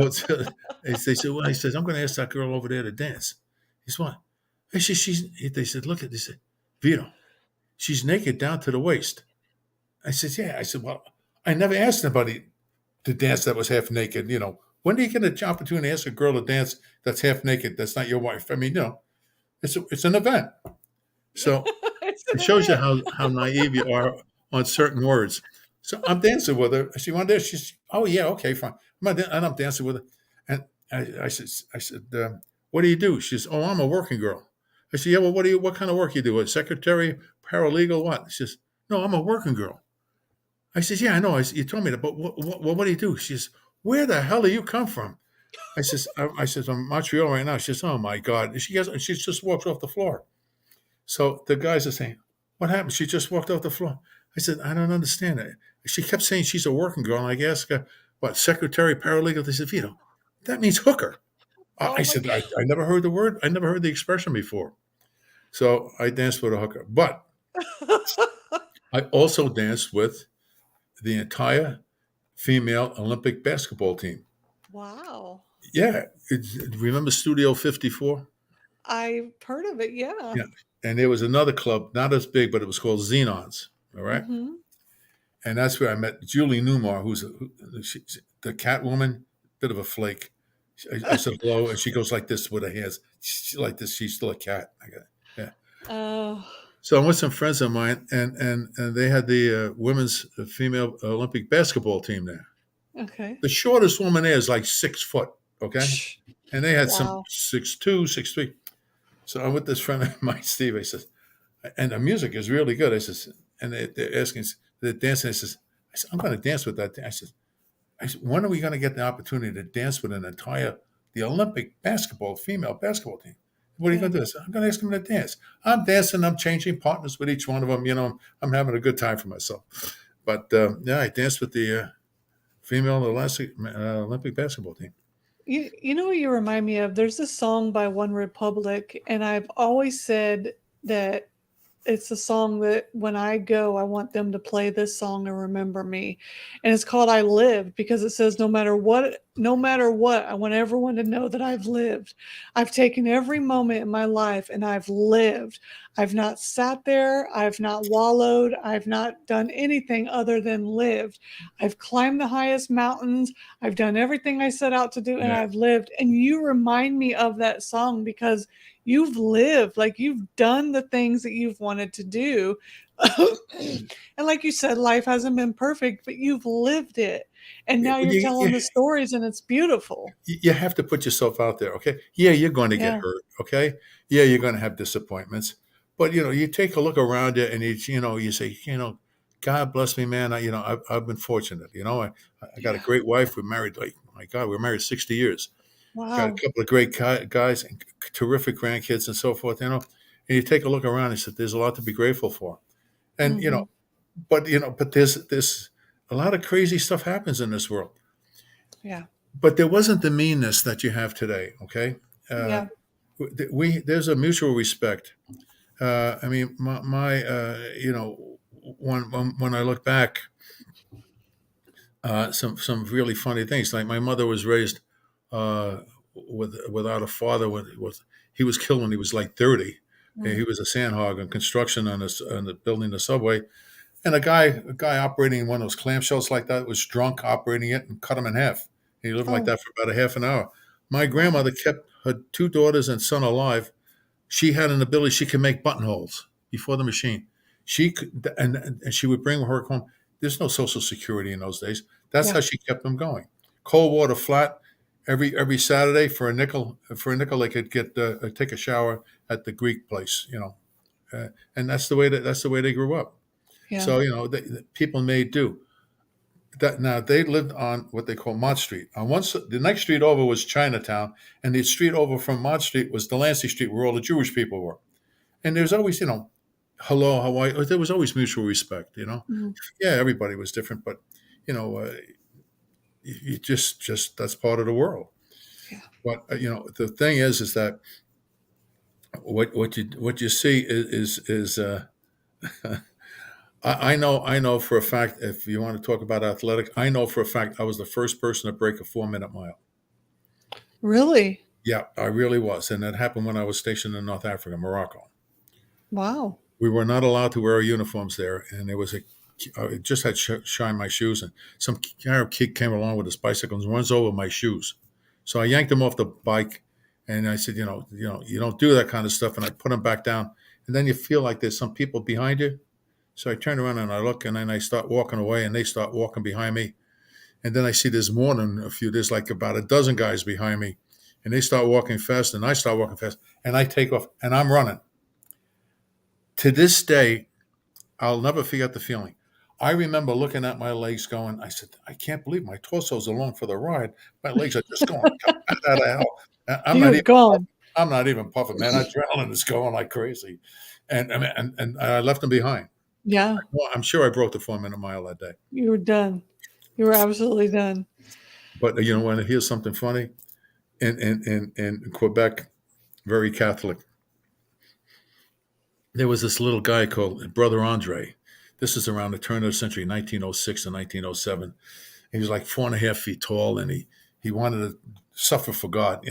they said, well, he says, I'm going to ask that girl over there to dance. He said, what? I said, they said, look at this, Vito. She's naked down to the waist. I said, yeah. I said, well, I never asked anybody to dance that was half naked. When do you get an opportunity to ask a girl to dance that's half naked? That's not your wife. I mean, it's an event. So It's it an shows you event. how naive you are on certain words. So I'm dancing with her. She wanted to. She's, oh yeah, okay, fine. And I'm dancing with her. And I said, what do you do? She says, oh, I'm a working girl. I said, yeah, well, what kind of work you do? A secretary, paralegal, what? She says, no, I'm a working girl. I says, yeah, I know. You told me that, but what do you do? She says, where the hell do you come from? I says, I'm in Montreal right now. She says, oh my God. She just walks off the floor. So the guys are saying, what happened? She just walked off the floor. I said, I don't understand it. She kept saying she's a working girl. And I asked her, what, secretary, paralegal? They said, Vito, that means hooker. I Oh my said, I never heard the word. I never heard the expression before. So I danced with a hooker. But God. I also danced with the entire female Olympic basketball team. Wow. Yeah. Remember Studio 54? I've heard of it. Yeah. Yeah. And there was another club, not as big, but it was called Xenons. All right. Hmm. And that's where I met Julie Newmar, the cat woman, bit of a flake. I said hello, and she goes like this with her hands. She's like this. She's still a cat. Yeah. Oh, So I'm with some friends of mine, and they had the women's female Olympic basketball team there. okay. The shortest woman there is like 6 foot. Okay, and they had some Wow. 6'2", 6'3". So I'm with this friend of mine, Steve. I says, and the music is really good. I says, and they're asking, they're dancing. I said, I'm going to dance with that. I said, when are we going to get the opportunity to dance with the Olympic female basketball team? What are you Yeah. going to do? I said, I'm going to ask them to dance. I'm dancing. I'm changing partners with each one of them. I'm having a good time for myself. But yeah, I danced with the female Olympic basketball team. You know what you remind me of? There's this song by One Republic, and I've always said that it's a song that when I go, I want them to play this song and remember me. And it's called I Lived because it says no matter what, I want everyone to know that I've lived. I've taken every moment in my life and I've lived. I've not sat there, I've not wallowed, I've not done anything other than lived. I've climbed the highest mountains, I've done everything I set out to do, and Yeah. I've lived. And you remind me of that song because you've lived, like you've done the things that you've wanted to do. And like you said, life hasn't been perfect, but you've lived it. And Yeah, now well, you're telling the stories and it's beautiful. you have to put yourself out there, okay? Yeah, you're going to get Yeah. hurt, okay? Yeah, you're going to have disappointments, but you take a look around you, and you say, God bless me, man. I've been fortunate. I got a Yeah. great wife. We're married, like, my God, we're married 60 years. Got a Wow. couple of great guys and terrific grandkids and so forth. And you take a look around and say, there's a lot to be grateful for. And Hmm. but there's a lot of crazy stuff happens in this world. Yeah. But there wasn't the meanness that you have today. Okay, uh, Yeah. we there's a mutual respect. I mean, when I look back, some really funny things. Like my mother was raised uh, without a father. He was killed when he was like 30. Mm. He was a sandhog on construction on the building the subway. And a guy operating one of those clamshells like that was drunk operating it and cut him in half. He lived like Oh, that for about a half an hour. My wow. grandmother kept her two daughters and son alive. She had an ability; she could make buttonholes before the machine. She could, and she would bring her home. There's no social security in those days. That's Yeah. how she kept them going. Cold water flat every Saturday for a nickel. For a nickel, they could get take a shower at the Greek place. And that's the way they grew up. Yeah. So people made do. That now they lived on what they call Mott Street. The next street over was Chinatown, and the street over from Mott Street was Delancey Street, where all the Jewish people were. And there's always, hello, how are you? There was always mutual respect. Mm. Yeah, everybody was different, but you know, uh, you just that's part of the world. Yeah. But the thing is that what you see is I know for a fact, if you want to talk about athletics, I know for a fact I was the first person to break a 4-minute mile. Really? Yeah, I really was. And that happened when I was stationed in North Africa, Morocco. Wow. We were not allowed to wear our uniforms there. And there was I just had shine my shoes. And some Arab kid came along with his bicycle and runs over my shoes. So I yanked him off the bike and I said, you don't do that kind of stuff. And I put him back down. And then you feel like there's some people behind you. So I turn around and I look, and then I start walking away, and they start walking behind me. And then I see there's like about a dozen guys behind me, and they start walking fast, and I start walking fast, and I take off, and I'm running. To this day, I'll never forget the feeling. I remember looking at my legs going, I said, I can't believe my torso's along for the ride. My legs are just going out of hell. I'm not You're even gone. I'm not even puffing, man. Adrenaline is going like crazy. And I left them behind. Yeah. Well, I'm sure I broke the 4-minute mile that day. You were done. You were absolutely done. But when here's something funny, in Quebec, very Catholic, there was this little guy called Brother Andre. This is around the turn of the century, 1906 to 1907. He was like 4.5 feet tall, and he wanted to suffer for God.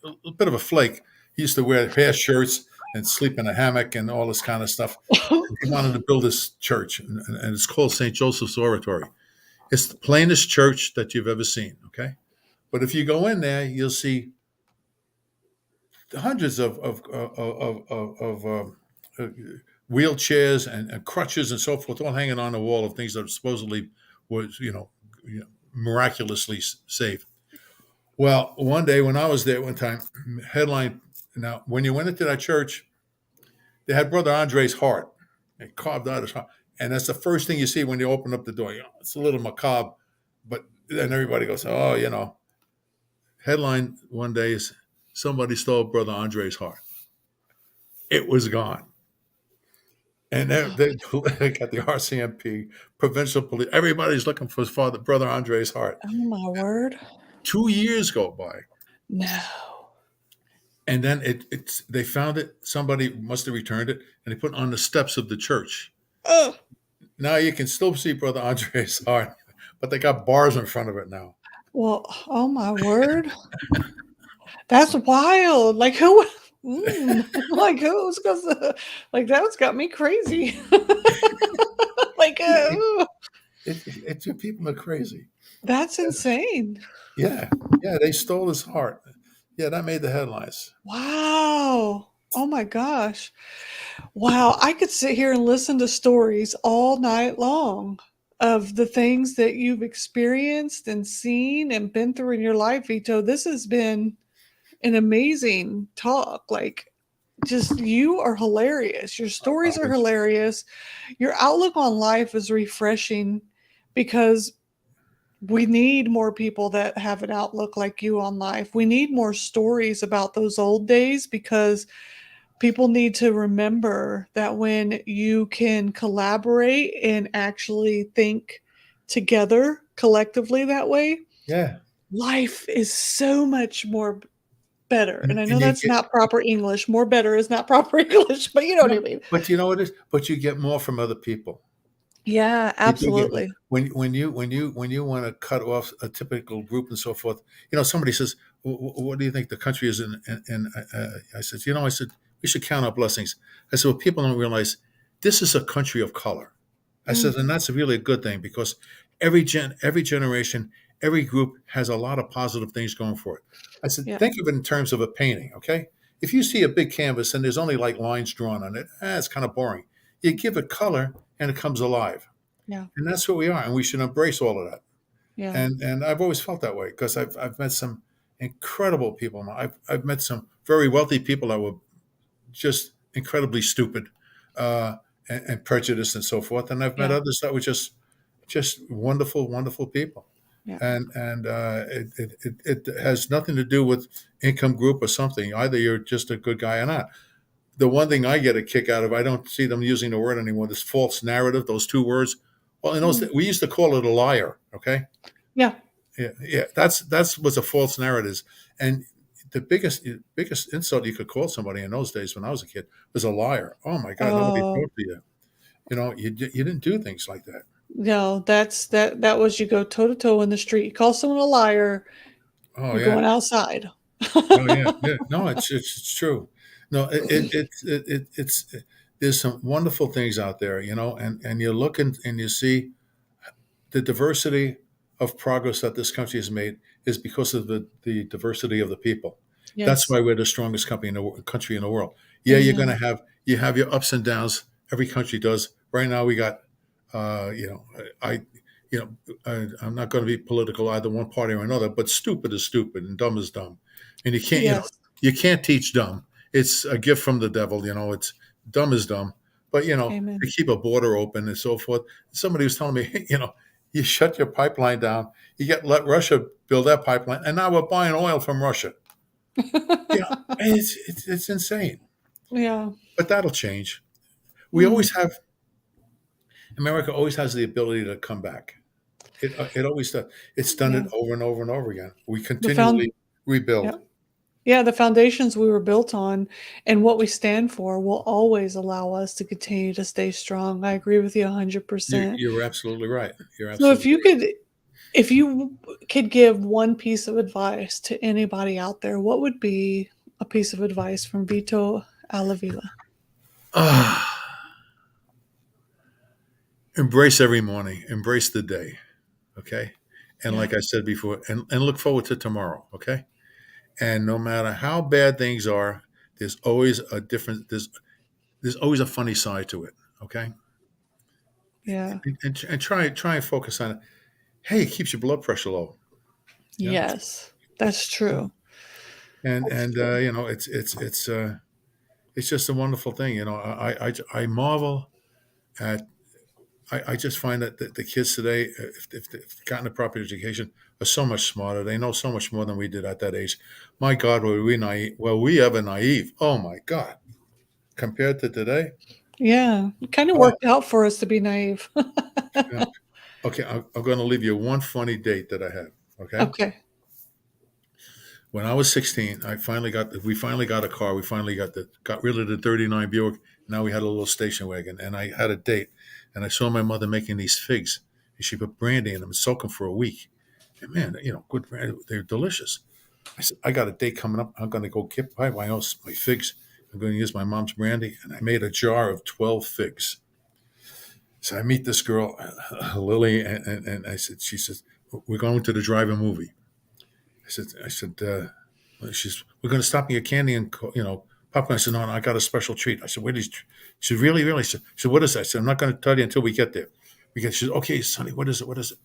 A bit of a flake. He used to wear hair shirts and sleep in a hammock and all this kind of stuff. And he wanted to build this church, and it's called St. Joseph's Oratory. It's the plainest church that you've ever seen. Okay, but if you go in there, you'll see hundreds of wheelchairs and crutches and so forth, all hanging on the wall of things that supposedly was miraculously saved. Well, one day when I was there one time, headline. Now, when you went into that church, they had Brother Andre's heart. They carved out his heart, and that's the first thing you see when you open up the door. It's a little macabre, but then everybody goes, "Oh, Headline one day is somebody stole Brother Andre's heart. It was gone. And they got the RCMP, provincial police. Everybody's looking for Brother Andre's heart. Oh my word. 2 years go by, No. and then they found it. Somebody must have returned it, and they put it on the steps of the church. Oh, Now you can still see Brother Andre's art, but they got bars in front of it now. well, oh my word. That's wild. Like who like who's gonna like that's got me crazy. Like People are crazy. that's insane. Yeah, yeah, they stole his heart. Yeah, that made the headlines. Wow. Oh my gosh. Wow, I could sit here and listen to stories all night long of the things that you've experienced and seen and been through in your life, Vito. This has been an amazing talk. Like, just you are hilarious. Your stories are It's- hilarious. Your outlook on life is refreshing because we need more people that have an outlook like you on life. We need more stories about those old days because people need to remember that when you can collaborate and actually think together collectively that way, yeah, life is so much more better. And I know and you that's get, not proper English. More better is not proper English, but you know what I no, mean. but you know what it is? But you get more from other people. Yeah, You do get more. absolutely. When you want to cut off a typical group and so forth. Somebody says, "What do you think the country is in?" And I said, I said we should count our blessings. I said, well, people don't realize this is a country of color. I said, Mm, and that's really a good thing because every generation, every group has a lot of positive things going for it. I said, yeah, think of it in terms of a painting, okay? If you see a big canvas and there's only like lines drawn on it, it's kind of boring. You give it color and it comes alive. yeah, And that's what we are, and we should embrace all of that. yeah, And I've always felt that way because I've met some incredible people. I've met some very wealthy people that were just incredibly stupid and prejudiced and so forth. And I've met yeah, others that were just wonderful, wonderful people. yeah. And it has nothing to do with income group or something. Either you're just a good guy or not. The one thing I get a kick out of, I don't see them using the word anymore. This false narrative, those two words. Well, in those, Mm, we used to call it a liar. Okay, yeah. yeah, yeah. That's what's a false narrative, and the biggest insult you could call somebody in those days when I was a kid was a liar. Oh my God, nobody Oh, talked to you. You didn't do things like that. no, that was you go toe to toe in the street. You call someone a liar, Oh you're yeah, going outside. oh yeah, yeah. No, it's true. No, it's there's some wonderful things out there, and you look and you see the diversity of progress that this country has made is because of the diversity of the people. That's Yes. why we're the strongest country in the world. Yeah, Amen. you have your ups and downs. Every country does. Right now, we got, uh, you know, I, I'm not going to be political either one party or another, but stupid is stupid and dumb is dumb, and Yes. you can't teach dumb. It's a gift from the devil. It's dumb is dumb, but Amen. to keep a border open and so forth. Somebody was telling me, you shut your pipeline down, let Russia build that pipeline, and now we're buying oil from Russia. Yeah, it's insane, Yeah. but that'll change. We Mm, always have America always has the ability to come back. It always does. It's done it yeah. over and over and over again. We The found continually yeah. rebuild. Yeah, the foundations we were built on and what we stand for will always allow us to continue to stay strong. I agree with you You're, 100%. you're absolutely right. You're So absolutely right. if you could give one piece of advice to anybody out there, what would be a piece of advice from Vito Altavilla? Embrace every morning. Embrace the day. Okay. And Yeah. like I said before, and look forward to tomorrow. Okay. And no matter how bad things are, there's always a different. There's always a funny side to it. Okay. Yeah. And try and focus on it. Hey, it keeps your blood pressure low. You know. Yes. That's true. That's And true. it's just a wonderful thing. I marvel at. I just find that the kids today, if they've gotten a proper education, are so much smarter. They know so much more than we did at that age. My God, were we naive? Well, we ever naive? Oh my God! Compared to today, Yeah. It kind of oh, worked out for us to be naive. yeah. Okay, I'm going to leave you one funny date that I have. Okay, Okay. When I was 16, we finally got a car. We finally got rid of the 39 Buick. Now we had a little station wagon, and I had a date, and I saw my mother making these figs, and she put brandy in them and soaked them for a week. And man, good brandy, they're delicious. I said, I got a date coming up. I'm going to go buy my figs. I'm going to use my mom's brandy, and I made a jar of 12 figs. So I meet this girl, Lily, and she says, we're going to the drive-in movie. We're going to stop and get candy and, popcorn. I said, no, I got a special treat. I said, what is, she said, really, really? She said, what is that? I said, I'm not going to tell you until we get there. She said, okay, Sonny, what is it? What is it?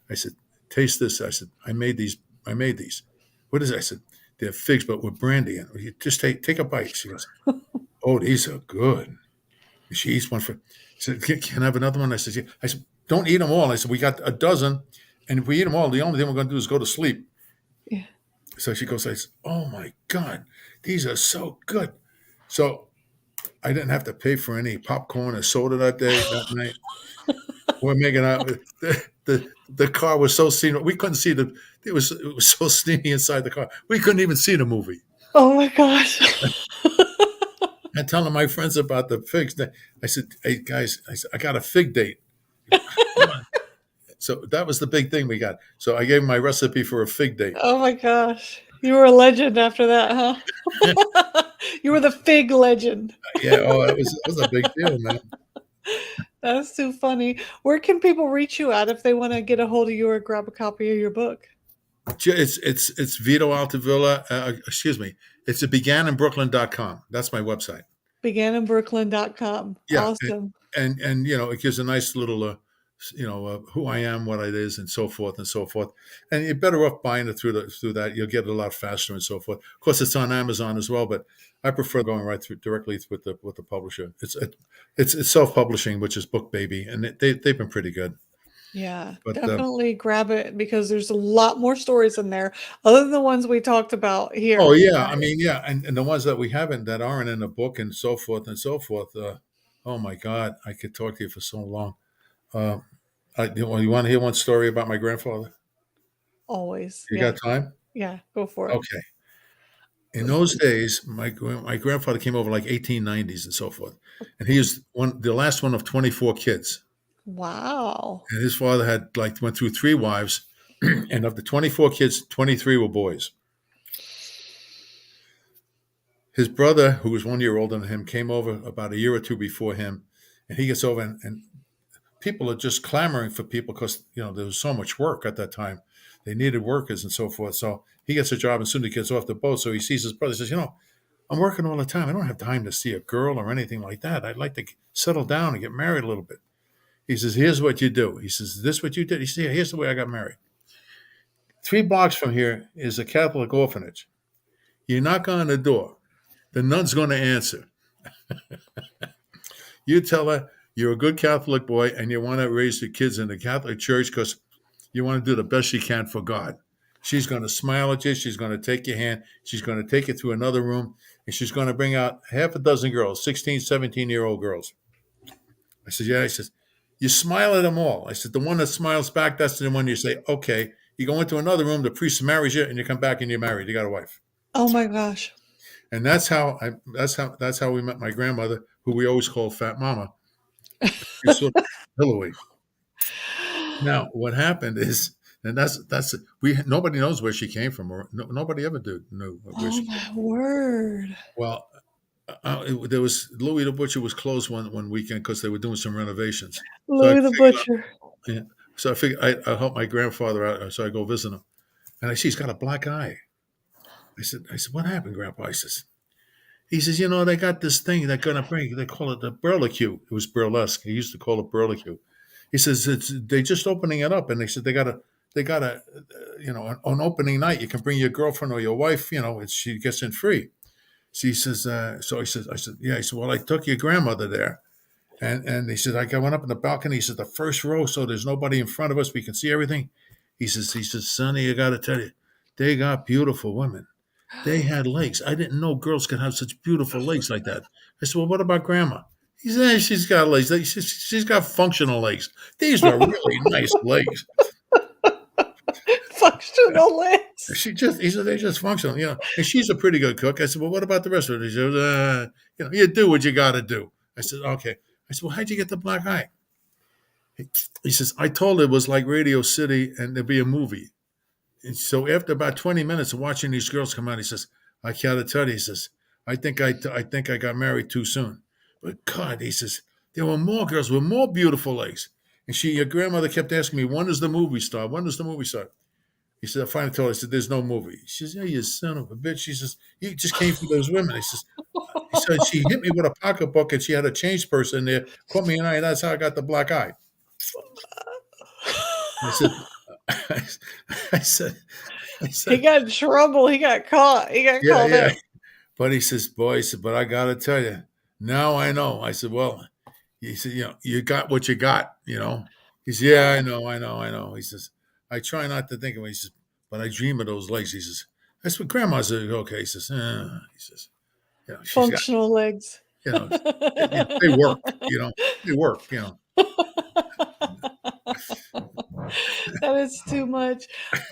I said, taste this. I said, I made these. What is it? I said, they're figs, but with brandy in it. You just take a bite. She goes, oh, these are good. She eats one she said, can I have another one? I said, yeah. I said, don't eat them all. I said, we got a dozen. And if we eat them all, the only thing we're going to do is go to sleep. Yeah. So she goes, oh my God, these are so good. So I didn't have to pay for any popcorn or soda that night. We're making out. The car was so steamy. We couldn't see it was so steamy inside the car. We couldn't even see the movie. Oh my gosh. I'm telling my friends about the figs. I said, hey guys, I got a fig date. So that was the big thing we got. So I gave him my recipe for a fig date. Oh my gosh. You were a legend after that, huh? You were the fig legend. Yeah. Oh, it was a big deal, man. That's too funny. Where can people reach you at if they want to get a hold of you or grab a copy of your book? It's Vito Altavilla. Excuse me. It's beganinbrooklyn.com. That's my website. beganinbrooklyn.com. Yeah. Awesome. And it gives a nice little, who I am, what it is, and so forth and so forth. And you're better off buying it through that. You'll get it a lot faster and so forth. Of course, it's on Amazon as well, but I prefer going right through directly with the publisher. It's self-publishing, which is Book Baby, and they've been pretty good. Yeah, But definitely grab it because there's a lot more stories in there other than the ones we talked about here. oh yeah, I mean and the ones that we haven't that aren't in the book and so forth and so forth. Oh my God, I could talk to you for so long. You want to hear one story about my grandfather? Always. You Yeah. got time? Yeah. Go for it. Okay. In those days, my grandfather came over like 1890s and so forth, and he was the last one of 24 kids. Wow. And his father went through 3 wives, and of the 24 kids, 23 were boys. His brother, who was 1 year older than him, came over about a year or two before him, and he gets over and people are just clamoring for people because there was so much work at that time. They needed workers and so forth. So he gets a job as soon as he gets off the boat. So he sees his brother. He says, I'm working all the time. I don't have time to see a girl or anything like that. I'd like to settle down and get married a little bit. He says, here's what you do. He says, is this what you did? He says, yeah, here's the way I got married. 3 blocks from here is a Catholic orphanage. You knock on the door. The nun's going to answer. You tell her you're a good Catholic boy and you want to raise your kids in the Catholic Church because you want to do the best you can for God. She's going to smile at you. She's going to take your hand. She's going to take you through another room, and she's going to bring out half a dozen girls, 16, 17-year-old girls. I said, yeah. He says, you smile at them all. I said, the one that smiles back, that's the one you say, okay. You go into another room, the priest marries you, and you come back and you're married. You got a wife. Oh my gosh. And that's how we met my grandmother, who we always called Fat Mama. She's sort of pillowy. Now, what happened is, and nobody knows where she came from, or nobody ever knew where she came from. Oh my word. Well, there was Louis the Butcher was closed one weekend because they were doing some renovations. Louis the Butcher. So I figured I helped my grandfather out, so I go visit him, and I see he's got a black eye. I said, what happened, Grandpa? He says, they got this thing they're going to bring. They call it the burlesque. It was burlesque. He used to call it burlesque. He says they're just opening it up, and they said they got a, on opening night you can bring your girlfriend or your wife. She gets in free. So he says, I said, yeah. He said, well, I took your grandmother there, and he said I went up in the balcony. He said the first row, so there's nobody in front of us. We can see everything. He says, Sonny, I got to tell you, they got beautiful women. They had legs. I didn't know girls could have such beautiful legs like that. I said, well, what about Grandma? He said, she's got legs. She's got functional legs. These are really nice legs. Functional functional legs. He said, they're just functional, and she's a pretty good cook. I said, well, what about the rest of it? He said, you do what you got to do. I said, okay. I said, well, how'd you get the black eye? He says, I told her it was like Radio City and there'd be a movie. And so after about 20 minutes of watching these girls come out, he says, I gotta tell you, he says, I think I got married too soon. But God, he says, there were more girls with more beautiful legs. And your grandmother kept asking me, when does the movie start? When does the movie start? He said, I finally told her, I said, there's no movie. She says, yeah, you son of a bitch. She says, you just came for those women. He said, she hit me with a pocketbook and she had a change purse in there, put me in eye. That's how I got the black eye. I said, I said, He got in trouble. He got caught. He got yeah, called yeah. up. But he says, boy, he said, but I got to tell you, now I know. I said, well, he said, you got what you got, He said, yeah, I know. He says, I try not to think of it. He says, but I dream of those legs. He says, that's what grandma said. Okay. He says, she's got, Functional legs. they work, they work, That is too much.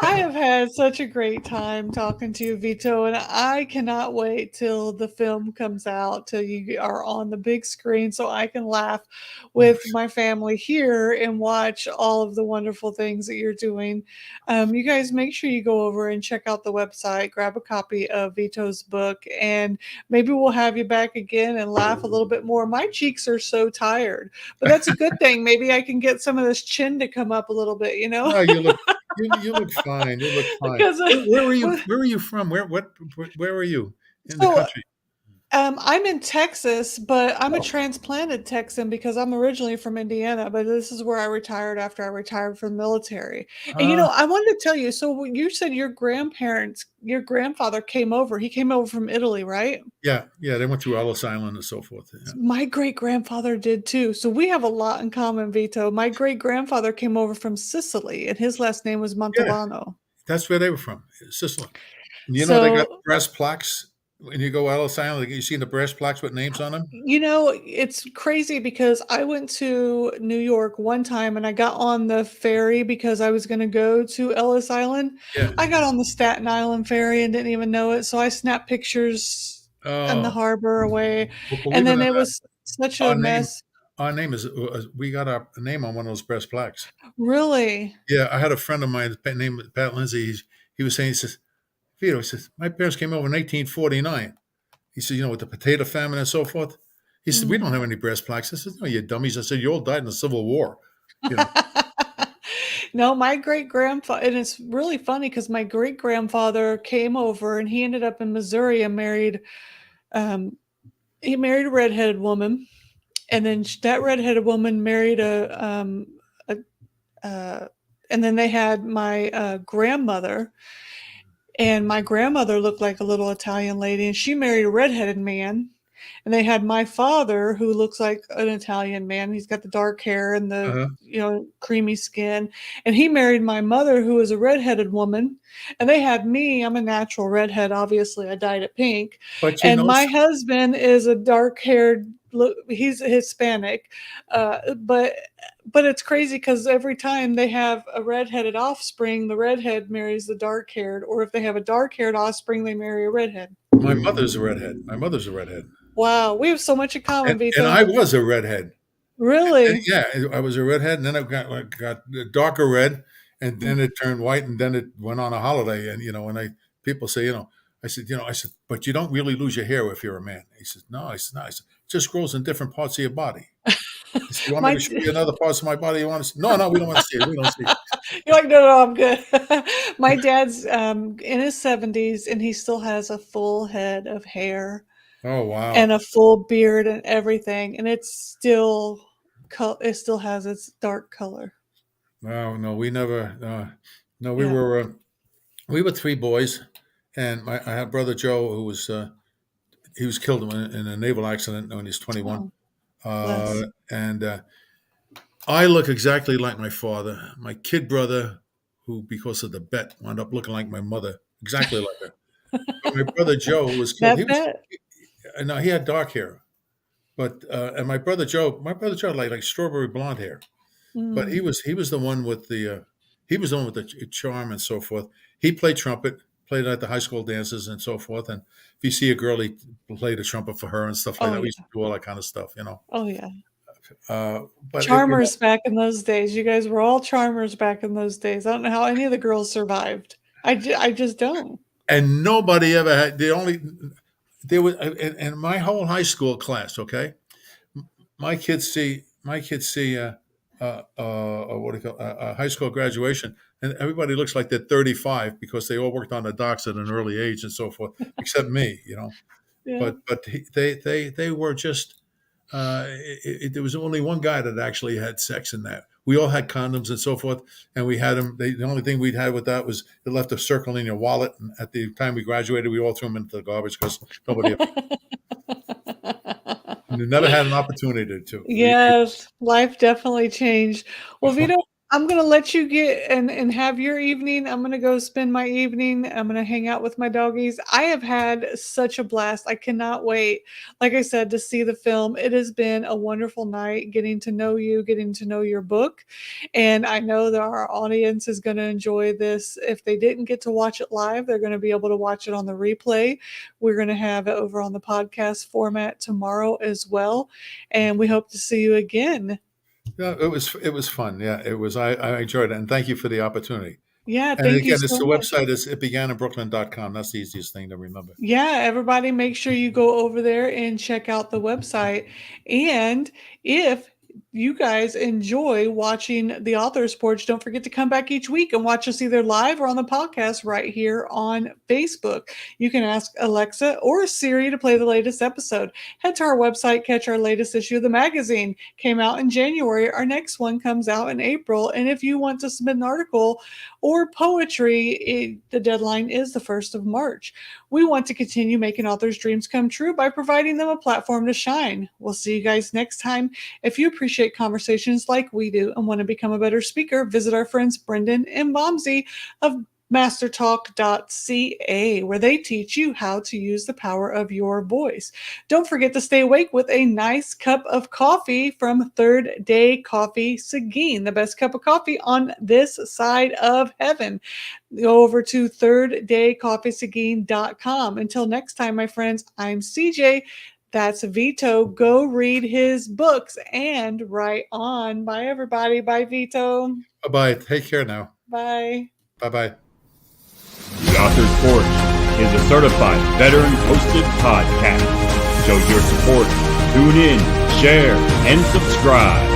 I have had such a great time talking to you, Vito, and I cannot wait till the film comes out, till you are on the big screen so I can laugh with my family here and watch all of the wonderful things that you're doing. You guys make sure you go over and check out the website, grab a copy of Vito's book, and maybe we'll have you back again and laugh a little bit more. My cheeks are so tired, but that's a good thing. Maybe I can get some of this chin to come up a little bit, No, you look fine. You look fine. because Where are you from? Where are you in the so country? I'm in Texas, but I'm a transplanted Texan because I'm originally from Indiana, but this is where I retired after I retired from the military. And Uh, I wanted to tell you, so when you said your grandfather came over. He came over from Italy, right? yeah. They went through Ellis Island and so forth. Yeah. My great grandfather did too. So we have a lot in common, Vito. My great grandfather came over from Sicily, and his last name was Yeah, Montalbano. that's where they were from, Sicily. They got So brass plaques when you go Ellis Island. You see the brass plaques with names on them. It's crazy because I went to New York one time and I got on the ferry because I was going to go to Ellis Island. Yeah. I got on the Staten Island ferry and didn't even know it. So I snapped pictures in the Oh, harbor away. well, And believe it or then it not, was such a our name, mess. our name is we got our name on one of those brass plaques. Really? Yeah, I had a friend of mine named Pat Lindsay. He was saying, he says, Vito, he says, my parents came over in 1849. He said, with the potato famine and so forth. He said, we don't Mm. have any brass plaques. I said, no, you dummies. I said, you all died in the Civil War. You know. No, my great grandfather, and it's really funny because my great grandfather came over and he ended up in Missouri and um, he married a redheaded woman. And then that redheaded woman married a uh, and then they had my grandmother, and my grandmother looked like a little Italian lady, and she married a redheaded man. And they had my father, who looks like an Italian man. He's got the dark hair and the Uh-huh. creamy skin. And he married my mother, who was a redheaded woman. And they had me. I'm a natural redhead. Obviously, I dyed it pink. But And my husband is a dark haired. He's Hispanic, but it's crazy because every time they have a redheaded offspring, the redhead marries the dark haired, or if they have a dark haired offspring, they marry a redhead. my mother's a redhead. My mother's a redhead. Wow, we have so much in common, And I Vito. was a redhead. And Really? yeah, I was a redhead, and then I got darker red, and then it turned white, and then it went on a holiday. And when people say, I said, but you don't really lose your hair if you're a man. He says, no. I said, no. I said, it just grows in different parts of your body. He said, you want me My to show you another parts of my body you want to see? No, no, we don't want to see it. We don't see it. You're like, no, no, I'm good. My dad's in his 70s and he still has a full head of hair Oh, wow. and a full beard and everything, and it still has its dark color. No, no, we never. No, Yeah. we were three boys, and I had brother Joe who was he was killed in a naval accident when he was 21. Oh, bless. And I look exactly like my father. My kid brother, who because of the bet wound up looking like my mother, exactly like her. But my brother Joe who was killed. That bet. No, he had dark hair, but and my brother Joe had like strawberry blonde hair. But Mm. he was the one with the he was the one with the charm and so forth. He played trumpet, played at the high school dances and so forth. And if you see a girl, he played the trumpet for her and stuff like Oh that. We yeah. used to do all that kind of stuff, you know. Oh yeah. But Charmers back in those days. You guys were all charmers back in those days. I don't know how any of the girls survived. I just don't. and nobody ever had there was in my whole high school class. Okay, my kids see what do you call a high school graduation, and everybody looks like they're 35 because they all worked on the docks at an early age and so forth, except me, you know. Yeah. But they were just there was only one guy that actually had sex in that. We all had condoms and so forth, and we had them. The only thing we'd had with that was it left a circle in your wallet. And at the time we graduated, we all threw them into the garbage because nobody never had an opportunity to. Yes, life definitely changed. Well, Vito, I'm going to let you get and have your evening. I'm going to go spend my evening. I'm going to hang out with my doggies. I have had such a blast. I cannot wait, like I said, to see the film. It has been a wonderful night getting to know you, getting to know your book. And I know that our audience is going to enjoy this. If they didn't get to watch it live, they're going to be able to watch it on the replay. We're going to have it over on the podcast format tomorrow as well. And we hope to see you again. Yeah, it was fun. Yeah, it was. I enjoyed it, and thank you for the opportunity. Yeah, And thank you again, it's so the much. website is itbeganinbrooklyn.com. That's the easiest thing to remember. Yeah, everybody make sure you go over there and check out the website. And if you guys enjoy watching the Author's Porch, don't forget to come back each week and watch us either live or on the podcast right here on Facebook. You can ask Alexa or Siri to play the latest episode. Head to our website, catch our latest issue of the magazine. Came out in January. Our next one comes out in April. And if you want to submit an article or poetry, the deadline is the 1st of March. We want to continue making authors' dreams come true by providing them a platform to shine. We'll see you guys next time. If you appreciate conversations like we do and want to become a better speaker, visit our friends Brendan and Bomsey of mastertalk.ca, where they teach you how to use the power of your voice. Don't forget to stay awake with a nice cup of coffee from Third Day Coffee Seguin, the best cup of coffee on this side of heaven. Go over to thirddaycoffeeseguin.com. Until next time, my friends, I'm CJ. That's Vito. Go read his books and write on. Bye, everybody. Bye, Vito. Bye-bye. Take care now. Bye. Bye-bye. The Author's Porch is a certified veteran-hosted podcast. Show your support, tune in, share, and subscribe.